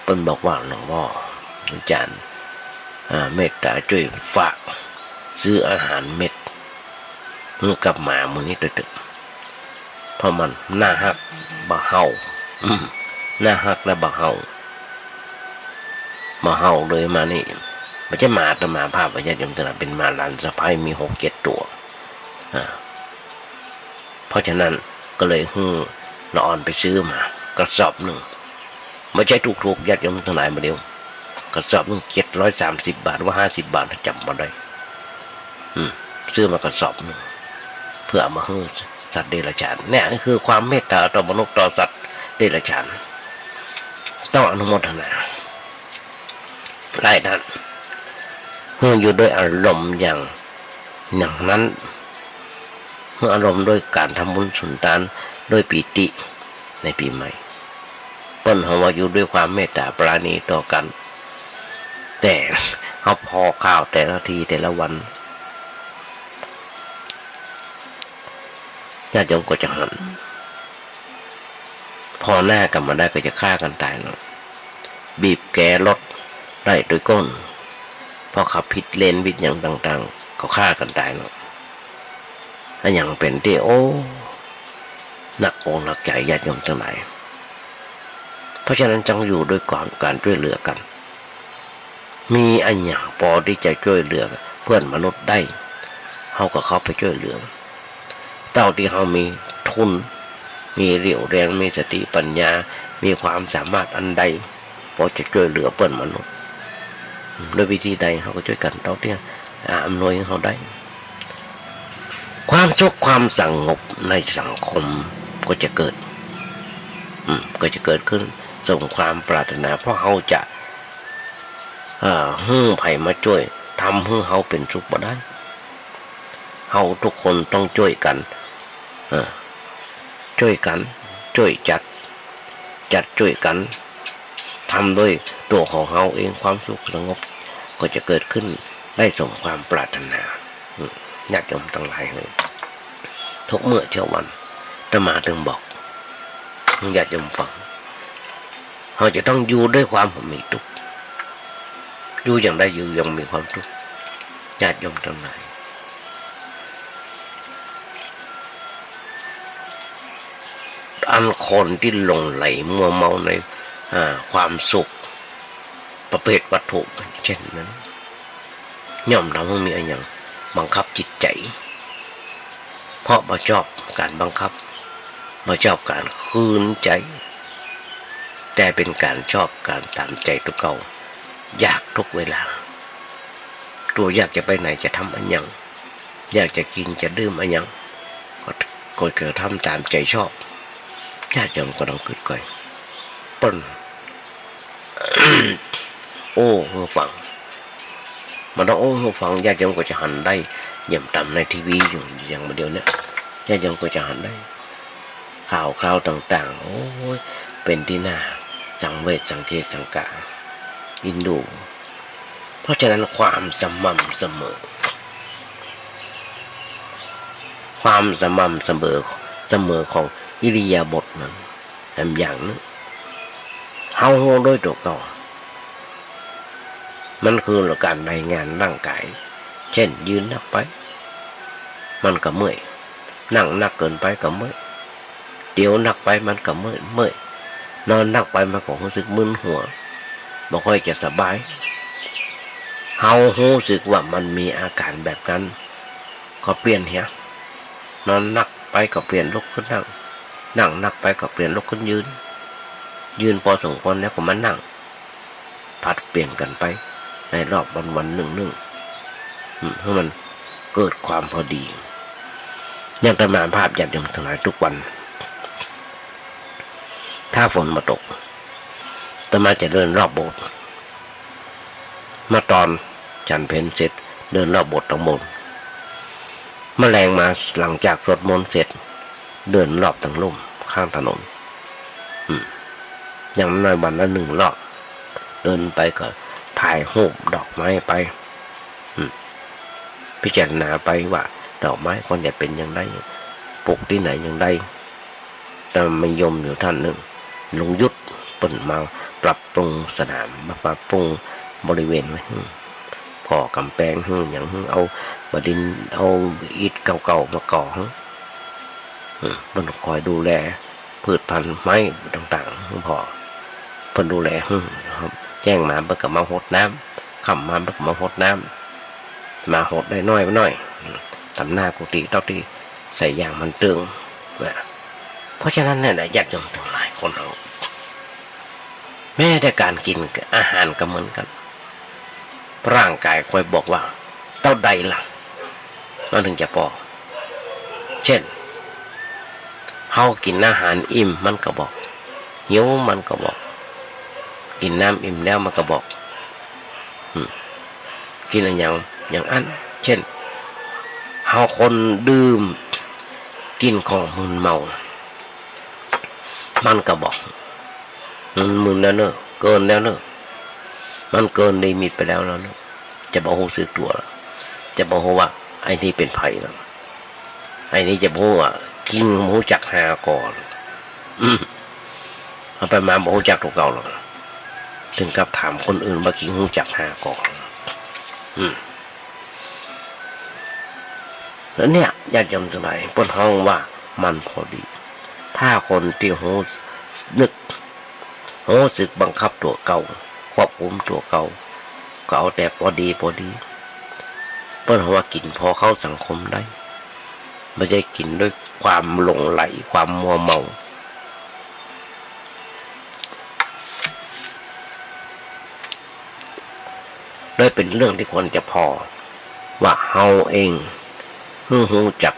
เพิ่นบอกว่าหลวงพ่ออาจารย์เมตตาช่วยฝากซื้ออาหารเม็ดเพื่อกับหมามื้อนี้ตึกเพราะมันน่าฮักบ่เฮาน่าฮักและบ่เฮาเลยมานี่ไม่ใช่หมาแต่หมาภาพญาติโยมทั้งหลายเป็นหมาหลานสะใภ้มี6-7 ตัวเพราะฉะนั้นก็เลยละอ่อนไปซื้อมากระสอบหนึ่งไม่ใช่ถูกๆญาติโยมทั้งหลายมาเดียวกระสอบนึง730 บาทว่า50 บาทจำมาได้ซื้อมากระสอบนึงเพื่อเอามาให้สัตว์เดรัจฉานเนี่ยคือความเมตตาต่อมนุษย์ต่อสัตว์เดรัจฉานต้องอนุโมทนาหลายท่านอยู่ด้วยอารมณ์อย่างนั้นอารมณ์ด้วยการทำบุญสุนทานด้วยปีติในปีใหม่เปิ้นเขาว่าอยู่ด้วยความเมตตาปราณีต่อกันแต่เขาพอข้าวแต่ละทีแต่ละวันญาติโยมก็จะหันพอหน้ากันมาได้ก็จะฆ่ากันตายแล้วบีบแกรถได้โดยก้นพอขับผิดเลนบิดอย่างต่างๆก็ฆ่ากันตายแล้วถ้าอย่างเป็นที่หนักอกหนักใจญาติโยมทั้งหลายเพราะฉะนั้นจงอยู่ด้วยการช่วยเหลือกันมีอันอย่างพอที่จะช่วยเหลือเพื่อนมนุษย์ได้เขาก็เข้าไปช่วยเหลือเท่าที่เขามีทุนมีเรี่ยวแรงมีสติปัญญามีความสามารถอันใดพอจะช่วยเหลือเพื่อนมนุษย์โดยวิธีใดเขาก็ช่วยกันเท่าที่อำนวยเขาได้ความสุขความสงบในสังคมก็จะเกิดขึ้นสมความปรารถนาเพราะเขาจะไผมาช่วยทำให้เขาเป็นสุขบ่ได้เขาทุกคนต้องช่วยกัน ช่วยกันช่วยจัดช่วยกันทำด้วยตัวของเราเองความสุขสงบก็จะเกิดขึ้นได้สมความปรารถนาญาติโยมทั้งหลายเลยทุกเมื่อเช้าวันอาตมาถึงบอกญาติโยมฟังเราจะต้องอยู่ด้วยความมีทุกข์อยู่อย่างใดอยู่อย่างมีความทุกข์ญาติโยมทั้งหลายอันคนที่หลงไหลมัวเมาในความสุขประเภทวัตถุเช่นนั้นย่อมทำให้มีอะไรอย่างบังคับจิตใจเพราะบ่ชอบการบังคับบ่ชอบการคืนใจแต่เป็นการชอบการตามใจตัวเก่าอยากทุกเวลาตัวอยากจะไปไหนจะทำอันยังอยากจะกินจะดื่มอันยังก็เกิดทำตามใจชอบญาติโยมก็ต้องคิดก่อยปน โอ้ฟังมันต้องโอ้ฟังญาติโยมก็จะหันได้เยี่ยมต่ำในทีวีอยู่อย่างเดียวเนี่ยญาติโยมก็จะหันได้ข่าวต่างๆโอ้ยเป็นที่น่าสังเวชสังเกตสังกาอินดูเพราะฉะนั้นความสม่ำเสมอของอิริยาบถนั้นทำอย่างนึงเฮาโดยตัวเก่ามันคือการรายงานร่างกายเช่นยืนนักไปมันก็เมื่อยนั่งนักเกินไปก็เมื่อยเดี๋ยวนักไปมันก็เมื่อยนอนนักไปมันก็รู้สึกมึนหัวบ่ค่อยจะสบายเฮารู้สึกว่ามันมีอาการแบบนั้นก็เปลี่ยนเหียนอนนักไปก็เปลี่ยนลุกขึ้นนั่งนักไปก็เปลี่ยนลุกขึ้นยืนพอสมควรแล้วก็มานั่งผัดเปลี่ยนกันไปในรอบวันหนึ่งให้มันเกิดความพอดีอย่างตมาภาพญาติโยมทั้งหลายทุกวันถ้าฝนมาตกตมาจะเดินรอบโบสถ์มาตอนฉันเพลเสร็จเดินรอบโบสถ์ทั้งหมดแมลงมาหลังจากสวดมนต์เสร็จเดินรอบทั้งลุ่มข้างถนนอย่างน้อยวันละ1 รอบเดินไปก็ถ่ายรูปดอกไม้ไปพิจารณาไปว่าดอกไม้ควรจะเป็นอย่างไรปลูกที่ไหนอย่างไรแต่ไม่ยมอยู่ท่านหนึ่งลุงยุทธเปิ่นมาปรับปรุงสนามมาปรับปรุงบริเวณไว้ก่อกำแพงอย่างเอาบดินเอาอิฐเก่าๆมาก่อเพิ่นคอยดูแลพืชพันธุ์ไม้ต่างๆพอเพิ่นดูแลแจ้งมาเพิ่นก็มาหดน้ำค่ำมาเพิ่นก็มาหดน้ำมาหดได้น้อยทำหน้ากุฏิเท่าที่ใส่ยางมันตึงเพราะฉะนั้นเนี่ยญาติโยมทั้งหลายคนเราแม้แต่การกินอาหารก็เหมือนกันร่างกายคอยบอกว่าเท่าใดล่ะมันถึงจะพอเช่นเฮากินอาหารอิ่มมันก็บอกหิวมันก็บอกกินน้ำอิ่มแล้วมันก็บอกกินอะไรอย่างอันเช่นเฮาคนดื่มกินของมึนเมามันก็บอกมึนแล้วเนอะเกินแล้วเนอะมันเกินลิมิตไปแล้วเนอะจะบอกรู้สึกตัวแล้วจะบอกว่าไอ้นี่เป็นภัยแล้วไอ้นี่จะบอกว่ากินหมูจักหาก่อนเอาไปมาบอกจักตัวเก่าหรอกถึงกับถามคนอื่นว่ากินหมูจักหาก่อนแล้วเนี่ยญาติโยมทั้งหลายเพิ่นฮ้องว่ามันพอดีถ้าคนที่หูนึกหูสึกบังคับตัวเก่าควบคุมตัวเก่าก็เอาแต่พอดีเพิ่นว่ากินพอเข้าสังคมได้ไม่ใช่กินด้วยความหลงไหลความมัวเมาเลยเป็นเรื่องที่ควรจะพอว่าเฮาเองรู้จัก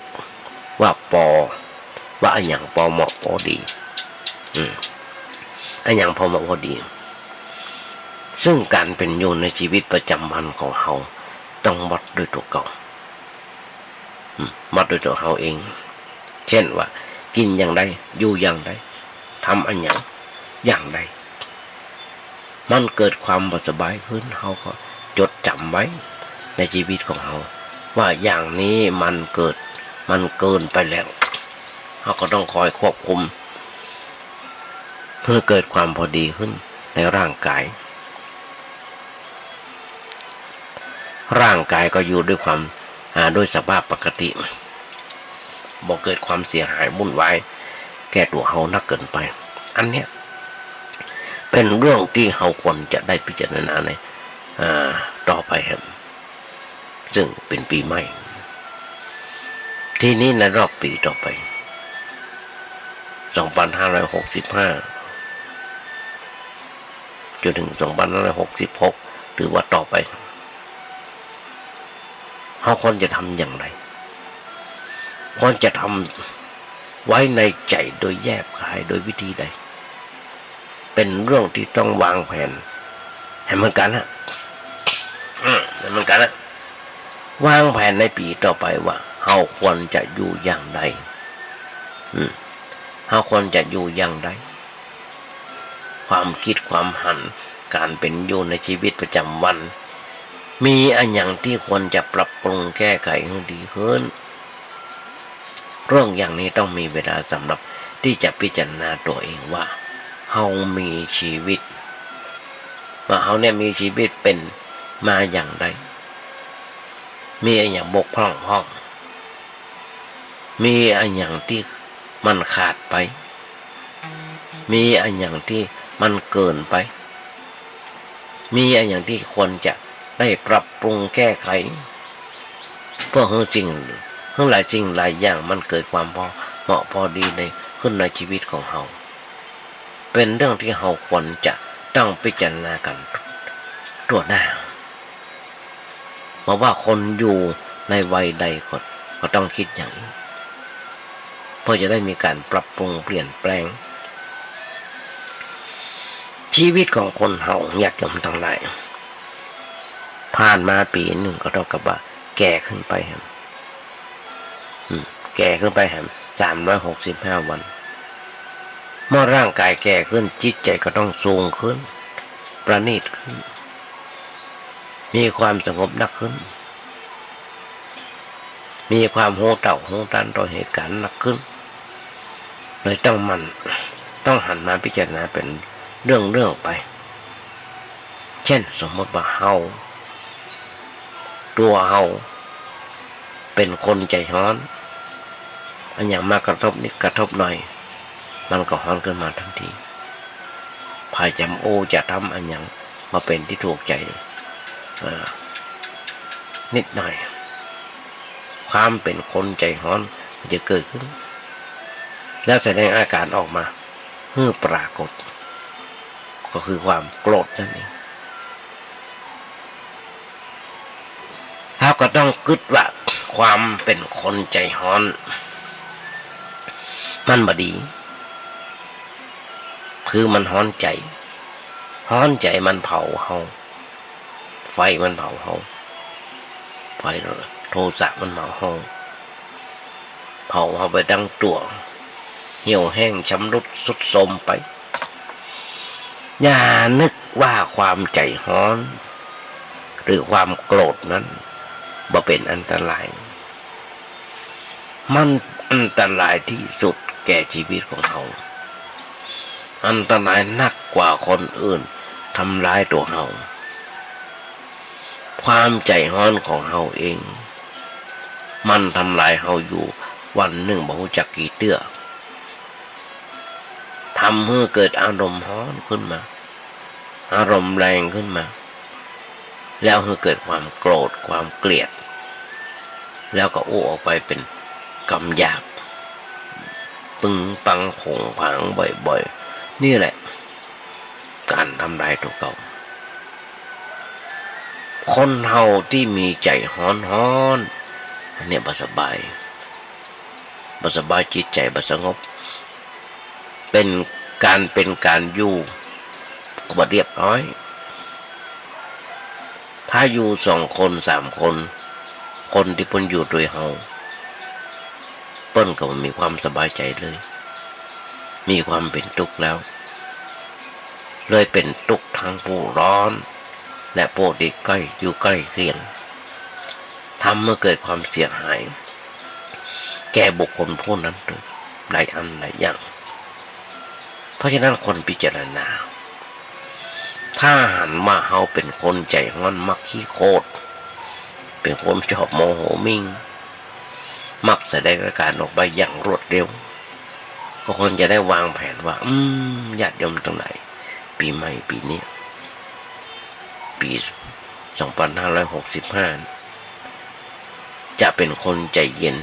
ว่าว่าอันอย่างพอเหมาะพอดีอันอย่างพอเหมาะพอดีซึ่งการเป็นอยู่ในชีวิตประจำวันของเฮาต้องวัดด้วยตัวเก่าวัดด้วยตัวเฮาเอง เช่นว่ากินอย่างใดอยู่อย่างใดทำอันอย่างใดมันเกิดความบ่สบายขึ้นเขาก็จดจำไว้ในชีวิตของเขาว่าอย่างนี้มันเกินไปแล้วเขาก็ต้องคอยควบคุมเพื่อเกิดความพอดีขึ้นในร่างกายก็อยู่ด้วยความด้วยสภาพปกติบ่เกิดความเสียหายวุ่นวายแก่ตัวเขานักเกินไปอันเนี้ยเป็นเรื่องที่เขาควรจะได้พิจารณาในต่อไปครับซึ่งเป็นปีใหม่ทีนี้ในรอบปีต่อไป2565จนถึง2566หรือว่าต่อไปเขาควรจะทำอย่างไรควรจะทำไว้ในใจโดยแยบคายโดยวิธีใดเป็นเรื่องที่ต้องวางแผนให้เหมือนกันนะวางแผนในปีต่อไปว่าเราควรจะอยู่อย่างไรเราควรจะอยู่อย่างไรความคิดความหันการเป็นอยู่ในชีวิตประจำวันมีอันอย่างที่ควรจะปรับปรุงแก้ไขให้ดีขึ้นเรื่องอย่างนี้ต้องมีเวลาสำหรับที่จะพิจารณาตัวเองว่าเรามีชีวิตว่าเราเนี่ยมีชีวิตเป็นมาอย่างไรมีอันอย่างบกพร่องมีอันอย่างที่มันขาดไปมีอันอย่างที่มันเกินไปมีอันอย่างที่ควรจะได้ปรับปรุงแก้ไขเพื่อให้หลายสิ่งหลายอย่างมันเกิดความเหมาะพอดีในขึ้นในชีวิตของเราเป็นเรื่องที่เราควรจะต้องพิจารณากันตัวหน้าเพราะว่าคนอยู่ในวัยใดก็ต้องคิดอย่างนี้เพื่อจะได้มีการปรับปรุงเปลี่ยนแปลงชีวิตของคนเฮาอยากยมทั้งหลายผ่านมาปีหนึ่งก็เท่ากับว่าแก่ขึ้นไปครับแก่ขึ้นไปครับ365 วันเมื่อร่างกายแก่ขึ้นจิตใจก็ต้องสูงขึ้นประณีตขึ้นมีความสงบนักขึ้นมีความโหเต่าโหตันต่อเหตุการณ์นักขึ้นเลยต้องหันมาพิจารณาเป็นเรื่องไปเช่นสมมติว่าตัวเฮาเป็นคนใจร้อนอันอย่างมากระทบนิดกระทบหน่อยมันก็ฮ้อนขึ้นมาทันทีพายจำโอจะทำอันอย่างมาเป็นที่ถูกใจนิดหน่อยความเป็นคนใจร้อนจะเกิดขึ้นแล้วแสดงอาการออกมาเพื่อปรากฏก็คือความโกรธนั่นเองเราก็ต้องคิดว่าความเป็นคนใจร้อนมันบ่ดีคือมันร้อนใจมันเผาเฮาไฟมันเผาเฮาไฟโทสะมันเผาเฮาไปดังตัวเหี่ยวแห้งช้ำรุดสุดโทรมไปอย่านึกว่าความใจร้อนหรือความโกรธนั้นบ่เป็นอันตรายมันอันตรายที่สุดแก่ชีวิตของเราอันตรายนักกว่าคนอื่นทำร้ายตัวเราความใจร้อนของเราเองมันทำลายเราอยู่วันหนึ่งบ่รู้จักกี่เตื้อทำให้เกิดอารมณ์ร้อนขึ้นมาอารมณ์แรงขึ้นมาแล้วให้เกิดความโกรธความเกลียดแล้วก็อู้ออกไปเป็นกำหยาบปึงปังผงผางบ่อยๆนี่แหละการทำลายตัวเก่าคนเฮาที่มีใจฮ้อนอันนี้บ่สบายจิตใจบ่สงบเป็นการอยู่บ่เรียบร้อยถ้าอยู่2 คน 3 คนที่เพิ่นอยู่ด้วยเฮา เปิ้นก็มีความสบายใจเลย มีความเป็นทุกข์แล้ว เลยเป็นทุกข์ทั้งผู้ร้อนและผู้ที่ใกล้อยู่ใกล้เคียงทำเมื่อเกิดความเสียหายแก่บุคคลผู้นั้นหลายอันหลายอย่างเพราะฉะนั้นคนพิจารณาถ้าหันมาเฮาเป็นคนใจร้อนมักขี้โคตรเป็นคนชอบโมโหมิ่งมักแสดงอาการออกไปอย่างรวดเร็วก็คนจะได้วางแผนว่าญาติโยมตรงไหนปีใหม่ปีนี้ปี2565จะเป็นคนใจเย็น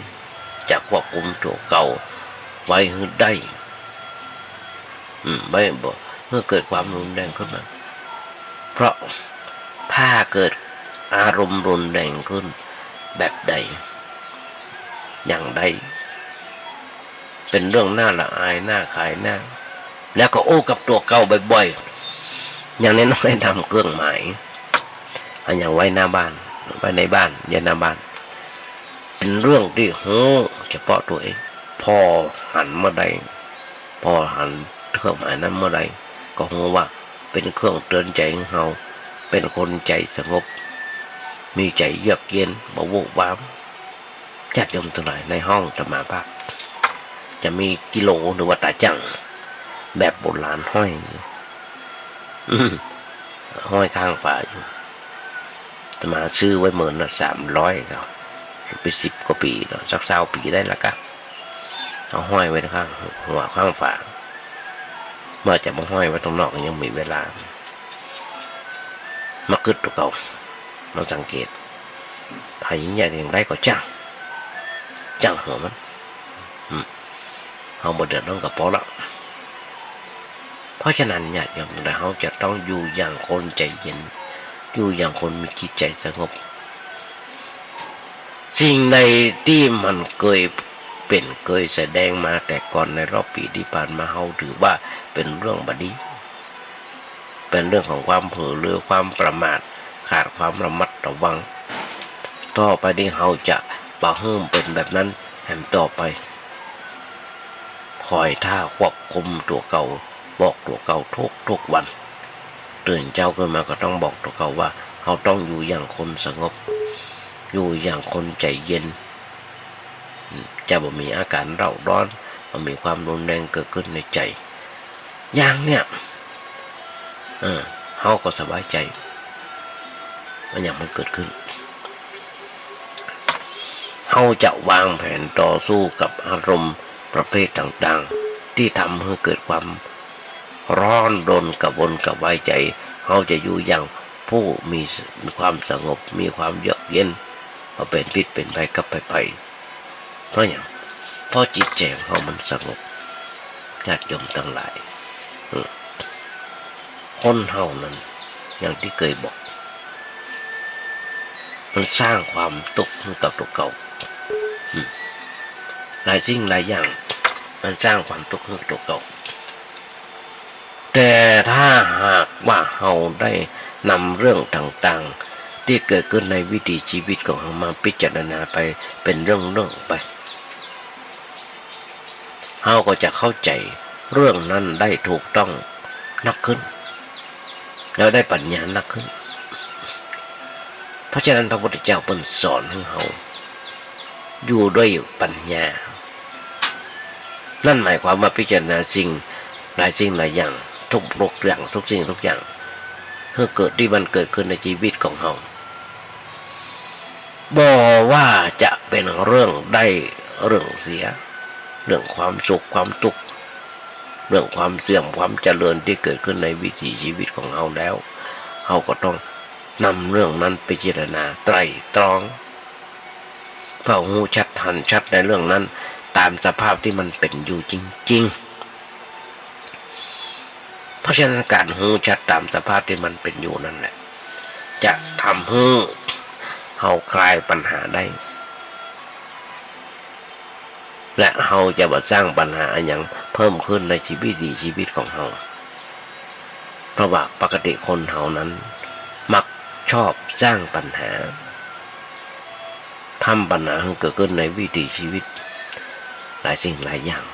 จะควบคุมตัวเก่าไว้ให้ได้ไม่บอกเมื่อเกิดความรุนแรงขึ้นมาเพราะถ้าเกิดอารมณ์รุนแรงขึ้นแบบใดอย่างใดเป็นเรื่องน่าละอายน่าขายหน้าแล้วก็โอ้กับตัวเก่าบ่อยๆอย่างน้อยๆทำเครื่องหมายอย่างไว้หน้าบ้านไว้ในบ้านยันหน้าบ้านเป็นเรื่องที่เฉพาะตัวเองพอหันเมื่อใดพอหันเครื่องหมายนั้นเมื่อใดก็รู้ว่าเป็นเครื่องเตือนใจของเราเป็นคนใจสงบมีใจเยือกเย็นบ่วูบวามญาติโยมทั้งหลายในห้องธรรมาภาคจะมีกิโลหรือว่าตาจังแบบโบราณห้อยห้อยข้างฝาอยู่จะมาซื้อไว้เหมือน300ครับไป10 กว่าปีแล้วสัก20 ปีได้ละกันเอาห้อยไว้ข้างหัวข้างฝาเมื่อจะมาห้อยไว้ตรงนอกยังมีเวลามาคึดตัวเก่าเราสังเกตพายิงใหญ่อย่างไรก็จังหัวมันเขาบ่เดือดร้อนกับพอละเพราะฉะนั้นญาติโยมเราจะต้องอยู่อย่างคนใจเย็นอยู่อย่างคนมีจิตใจสงบสิ่งใดที่มันเคยแสดงมาแต่ก่อนในรอบปีที่ผ่านมาเราถือว่าเป็นเรื่องบดีเป็นเรื่องของความเผลอหรือความประมาทขาดความระมัดระวังต่อไปนี้เราจะปะหื้มเป็นแบบนั้นแห่งต่อไปคอยท่าควบคุมตัวเก่าบอกตัวเก่าทุกวันตื่นเจ้าขึ้นมาก็ต้องบอกตัวเก่าว่าเราต้องอยู่อย่างคนสงบอยู่อย่างคนใจเย็นจะบ่มีอาการเร่าร้อนบ่มีความรุนแรงเกิดขึ้นในใจอย่างเนี้ยเราก็สบายใจว่าอย่างมันเกิดขึ้นเราจะวางแผนต่อสู้กับอารมณ์ประเภทต่างๆที่ทำให้เกิดความร้อนรนกระวนกระวายใจเราจะอยู่อย่างผู้มีความสงบมีความเยือกเย็นพอเป็นพิษเป็นภัยกับไปเพราะอย่างเพราะจิตใจของเรามันสงบญาติโยมทั้งหลายคนเฮานั้นอย่างที่เคยบอกมันสร้างความทุกข์ให้กับตัวเก่าหลายสิ่งหลายอย่างมันสร้างความทุกข์ให้กับตัวเก่าแต่ถ้าหากว่าเราได้นำเรื่องต่างๆที่เกิดขึ้นในวิถีชีวิตของเรามาพิจารณาไปเป็นเรื่องไปเราก็จะเข้าใจเรื่องนั้นได้ถูกต้องนักขึ้นแล้วได้ปัญญานักขึ้นเพราะฉะนั้นพระพุทธเจ้าเป็นสอนให้เราอยู่ด้วยปัญญานั่นหมายความว่าพิจารณาสิ่งหลายอย่างทุกอย่างทุกสิ่งทุกอย่างเพื่อเกิดที่มันเกิดขึ้นในชีวิตของเราบอกว่าจะเป็นเรื่องได้เรื่องเสียเรื่องความสุขความทุกข์เรื่องความเสื่อมความเจริญที่เกิดขึ้นในวิถีชีวิตของเราแล้วเราก็ต้องนำเรื่องนั้นไปพิจารณาไตร่ตรองเพื่อรู้ชัดหันชัดในเรื่องนั้นตามสภาพที่มันเป็นอยู่จริงๆเพราะฉะนั้นการรู้ชัดตามสภาพที่มันเป็นอยู่นั่นแหละจะทำให้เราคลายปัญหาได้และเราจะมาสร้างปัญหาอย่างเพิ่มขึ้นในชีวิตของเราเพราะว่าปกติคนเรานั้นมักชอบสร้างปัญหาทำปัญหาให้เกิดขึ้นในวิถีชีวิต หลายสิ่งหลายอย่าง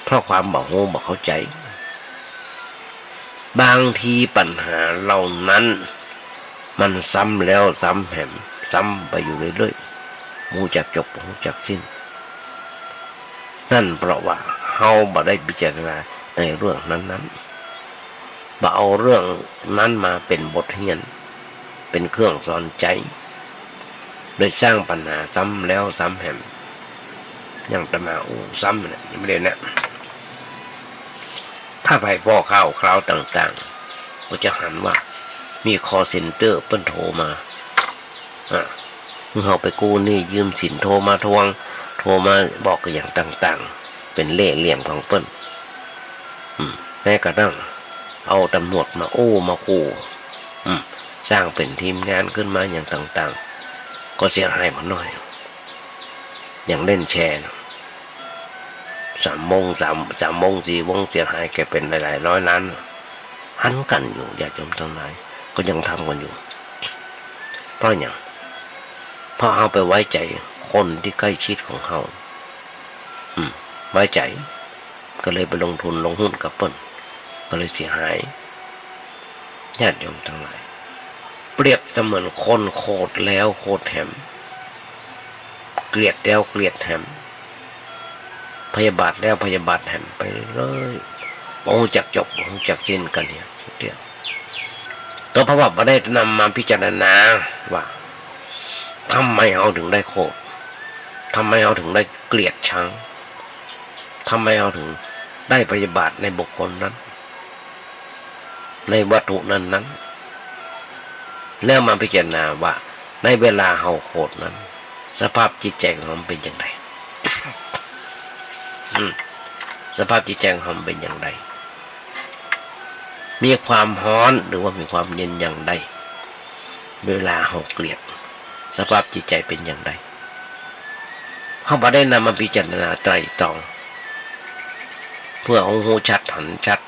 เพราะความบ่ฮู้บ่เข้าใจบางทีปัญหาเหล่านั้นมันซ้ำแล้วซ้ำแหมซ้ำไปอยู่เรื่อยๆมูจักจบมูจักสิ้นนั่นเพราะว่าเฮาบ่ได้พิจารณาในเรื่องนั้นๆบ่เอาเรื่องนั้นมาเป็นบทเรียนเป็นเครื่องสอนใจโดยสร้างปัญหาซ้ำแล้วซ้ำแหมอย่างตมาซ้ำเนี่ยยังไม่ได้นะถ้าไปพ่อข่าวคราวต่างๆก็จะหันว่ามีคอเซ็นเตอร์เปิ้นโทรมาเราไปกู้หนี้ยืมสินโทรมาทวงโทรมาบอกกันอย่างต่างๆเป็นเล่ห์เหลี่ยมของเปิ้นแม้กระทั่งเอาตำรวจมามาขู่สร้างเป็นทีมงานขึ้นมาอย่างต่างๆก็เสียหายมาหน่อยอย่างเล่นแชร์3 โมง4 วงเสียหายแกเป็นหลายๆร้อยล้านหันกันอยู่อยากจมทั้งหลายก็ยังทำกันอยู่เพราะอย่างเพราะเอาไปไว้ใจคนที่ใกล้ชิดของเขาไว้ใจก็เลยไปลงทุนลงหุ้นกับเปิ้นก็เลยเสียหายญาติโยมทั้งหลายเปรียบเสมือนคนโคตรแล้วโคตรแถมเกลียดแล้วเกลียดแถมพยาบาทแล้วพยาบาทแถมไปเลยบ่ฮู้จักจบบ่ฮู้จักสิ้นกันเนี่ยเดียวก็เพราะว่าบ่ได้นำมาพิจารณาว่าทำไมเอาถึงได้โคตรทำไมเอาถึงได้เกลียดชังทำไมเอาถึงได้พยาบาทในบุคคลนั้นในวัตถุนั้นแล้วมาพิจารณาว่าในเวลาเฮาโคตรนั้นสภาพจิตใจของมันเป็นอย่างไร สภาพจิตใจของมันเป็นอย่างไรมีความร้อนหรือว่ามีความเย็นอย่างไรเวลาเฮาเกลียดสภาพจิตใจเป็นอย่างไรเฮาบ่ได้นำมาพิจารณาไตร่ตรองเพื่อเอาหูชัดหันชัด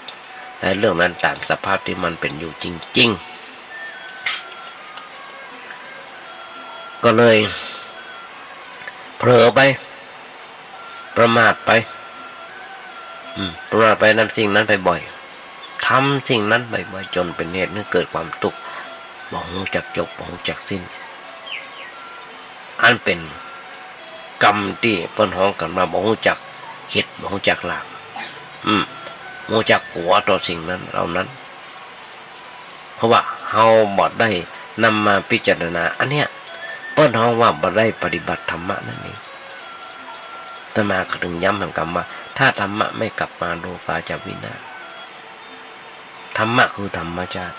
ในเรื่องนั้นตามสภาพที่มันเป็นอยู่จริงๆก็เลยเผลอไปประมาทไปประมาทไปนำสิ่งนั้นไปบ่อยทำสิ่งนั้นบ่อยๆจนเป็นเหตุให้เกิดความทุกข์บ่ฮู้จักจบบ่ฮู้จักสิ้นอันเป็นกรรมที่เพิ่นฮ้องกันมาบ่ฮู้จักคิดบ่ฮู้จักละบ่ฮู้จักหัวต่อสิ่งนั้นเหล่านั้นเพราะว่าเฮาบ่ได้นำมาพิจารณาอันเนี้ยเพิ่นฮ้องว่าบ่ได้ปฏิบัติธรรมะนั่นเองแต่มาก็ถึงย้ำเหมือนกันว่าถ้าธรรมะไม่กลับมาโลกาจะวินาศธรรมะคือธรรมชาติ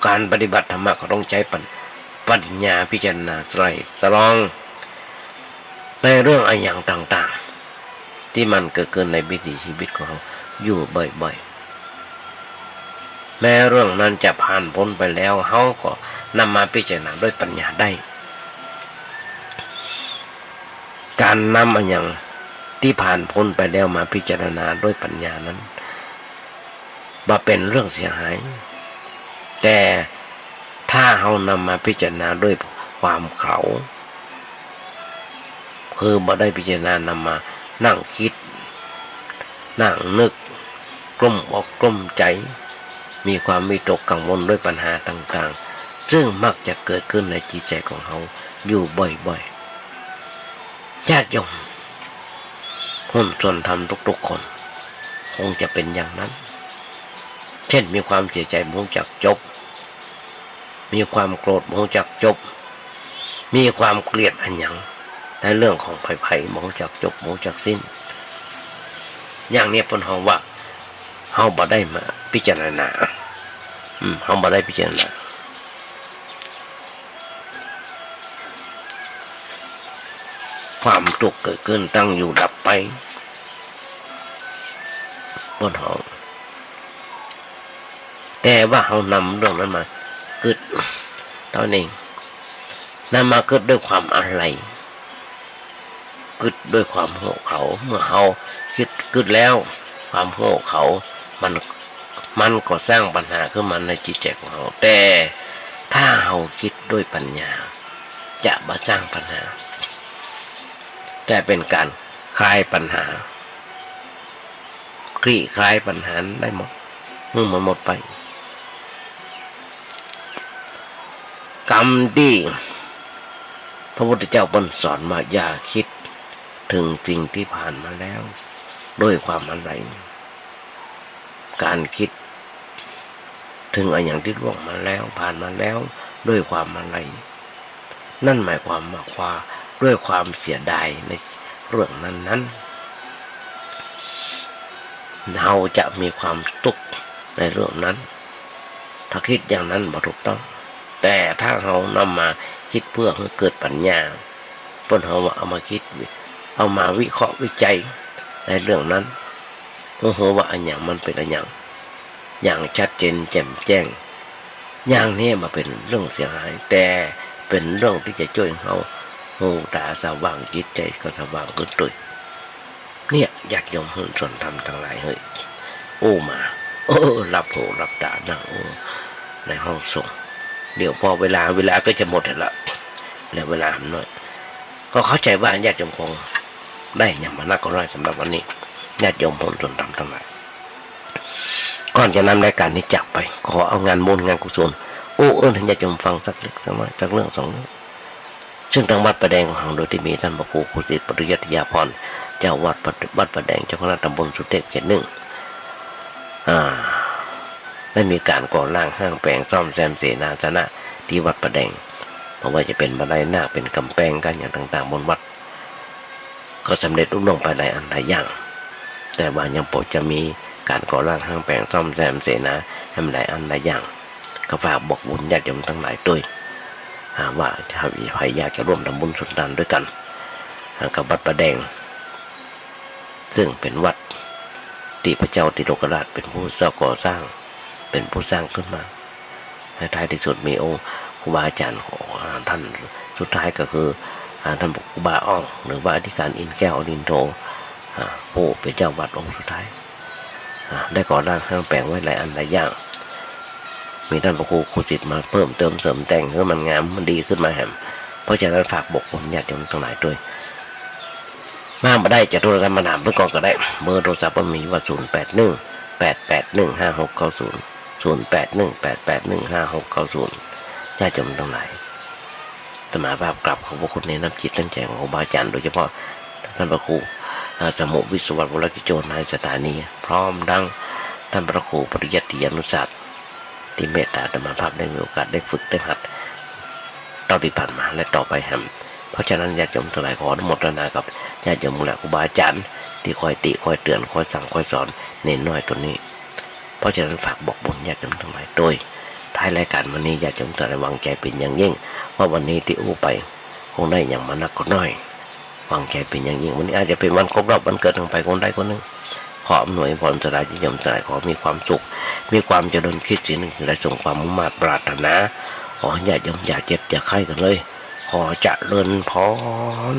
การปฏิบัติธรรมะก็ต้องใช้ปัญญาพิจารณาไตร่ตรองในเรื่องอะไรอย่างต่างๆที่มันเกิดขึ้นในวิถีชีวิตของเราอยู่บ่อยๆแม้เรื่องนั้นจะผ่านพ้นไปแล้วเขาก็นำมาพิจารณาด้วยปัญญาได้การนำอะไรอย่างที่ผ่านพ้นไปแล้วมาพิจารณาด้วยปัญญานั้นมาเป็นเรื่องเสียหายแต่ถ้าเรานำมาพิจารณาด้วยความเขาคือบ่ได้พิจารณานำมานั่งคิดนั่งนึกกลุ้มอกกลุ้มใจมีความวิตกกังวลด้วยปัญหาต่างๆซึ่งมักจะเกิดขึ้นในจิตใจของเราอยู่บ่อยๆญาติโยมหุ้นส่วนธรรมทุกๆคนคงจะเป็นอย่างนั้นเช่นมีความเสียใจบ่รู้จักจบมีความโกรธบ่รู้จักจบมีความเกลียดอันหยังในเรื่องของภัยบ่รู้จักจบบ่รู้จักสิ้นอย่างนี้เพิ่นฮ้องว่าเฮาบ่ได้มาพิจารณาเฮาบ่ได้พิจารณาความทุกข์เกิดขึ้นตั้งอยู่ดับไปเพิ่นฮ้องแต่ว่าเฮานำเรื่องนั้นมาเกิดตอนนี้นำมาเกิดด้วยความอะไรเกิดด้วยความโง่เขาเมื่อเฮาคิดเกิดแล้วความโง่เขามันก็สร้างปัญหาขึ้นมาในจิตใจของเราแต่ถ้าเฮาคิดด้วยปัญญาจะบ่สร้างปัญหา แต่เป็นการคลายปัญหาคลี่คลายปัญหาได้หมดเมื่อมันหมดไปกรรมที่พระพุทธเจ้าสอนว่าอย่าคิดถึงสิ่งที่ผ่านมาแล้วด้วยความอะไรการคิดถึงอย่างที่ล่วงมาแล้วผ่านมาแล้วด้วยความอะไรนั่นหมายความว่าด้วยความเสียดายในเรื่องนั้นเราจะมีความทุกข์ในเรื่องนั้นถ้าคิดอย่างนั้นบ่ถูกต้องแต่ถ้าเรานำมาคิดเพื่อให้เกิดปัญญาเพื่อเราเอามาคิดเอามาวิเคราะห์วิจัยในเรื่องนั้นเพื่อว่าอันอย่างมันเป็นอันอย่างชัดเจนแจ่มแจ้งอย่างนี้มาเป็นเรื่องเสียหายแต่เป็นเรื่องที่จะช่วยเราหูตาสว่างจิตใจก็สว่างขึ้นด้วยเนี่ยอยากยมหุ่นส่วนทำทั้งหลายเฮ้ยโอ้มารับหูรับตานั่งในห้องส่งเดี๋ยวพอเวลาก็จะหมดแล้วเวลาหน่อยก็เข้าใจว่าญาติโยมคงได้อย่างมานักก็ร้อยสำหรับวันนี้ญาติโยมหุ่นส่วนทำทั้งหลายก่อนจะนำรายการนี้จับไปขอเอางานบุญงานกุศลท่านญาติโยมฟังสักเล็กสักน้อยสักเรื่องสองเรื่องซึ่งทางวัดประแดงของเราโดยที่มีท่านพระครูครูศิษย์ปริยัติยาพรเจ้าวัดประแดงเจ้าคณะตำบลสุเทพเขตหนึ่งได้มีการก่อร่างห้างแปลงซ่อมแซมเสนาสนะที่วัดประแดงเพราะว่าจะเป็นบันไดหน้าเป็นกำแพงกันอย่างต่างๆบนวัดก็สำเร็จรุ่งเรืองไปหลายอันหลายอย่างแต่ว่ายังปกจะมีการก่อร่างห้างแปลงซ่อมแซมเสนาให้หลายอันหลายอย่างก็ฝากบอกบุญญาติโยมทั้งหลายด้วยว่าถ้าใครอยากจะร่วมทำบุญสุนทานด้วยกันกับวัดประแดงซึ่งเป็นวัดที่พระเจ้าติโลกราชเป็นผู้ก่อสร้างเป็นผู้สร้างขึ้นมาในท้ายที่สุดมีองค์ครูบาอาจารย์ของท่านสุดท้ายก็คือท่านครูบาอ้องหรือว่าอธิการอินแก้วอรินโทผู้เป็นเจ้าวัดองค์สุดท้ายได้ก่อร่างห้างแปลงไว้หลายอันหลายอย่างมีท่านพระครูครูศิษย์มาเพิ่มเติมเสริมแต่งให้มันงามมันดีขึ้นมาแหมเพราะฉะนั้นฝากบอกบุญญาติโยมทั้งหลายด้วยมาได้จะโทรศัพท์มาถามเพื่อก่อนก็ได้เบอร์โทรศัพท์มีว่า0818815690 0818815690ญาติโยมทั้งหลายสมาภาพกลับของพวกคุณในน้ำจิตน้ำใจของครูบาอาจารย์โดยเฉพาะท่านพระครูสมุวิศววรกิจโจนายสถานีพร้อมดังท่านพระครูปริยัติยานุศาสตร์ที่เมตตาธรรมภาพได้มีโอกาสได้ฝึกได้หัดต่อที่ผ่านมาและต่อไปแฮมเพราะฉะนั้นญาติโยมทั้งหลายขออนุโมทนากับญาติโยมและครูบาอาจารย์ที่คอยติคอยเตือนคอยสั่งคอยสอนเน้นน้อยตัวนี้เพราะฉะนั้นฝากบอกบุญญาติโยมทั้งหลายโดยท้ายรายการวันนี้ญาติโยมทั้งหลายวางใจเป็นอย่างยิ่งว่าวันนี้ที่ไปคงได้อย่างมานักก็น้อยวางใจเป็นอย่างยิ่งวันนี้อาจจะเป็นวันครบรอบวันเกิดของไปคนใดคนหนึ่งขออำนวยพรสลายญาติโยมทั้งหลายขอมีความสุขมีความเจริญคิดสิ่งหนึ่งและส่งความมุ่งมั่นปรารถนาขอญาติโยมอย่าเจ็บอย่าไข้กันเลยขอเจริญพร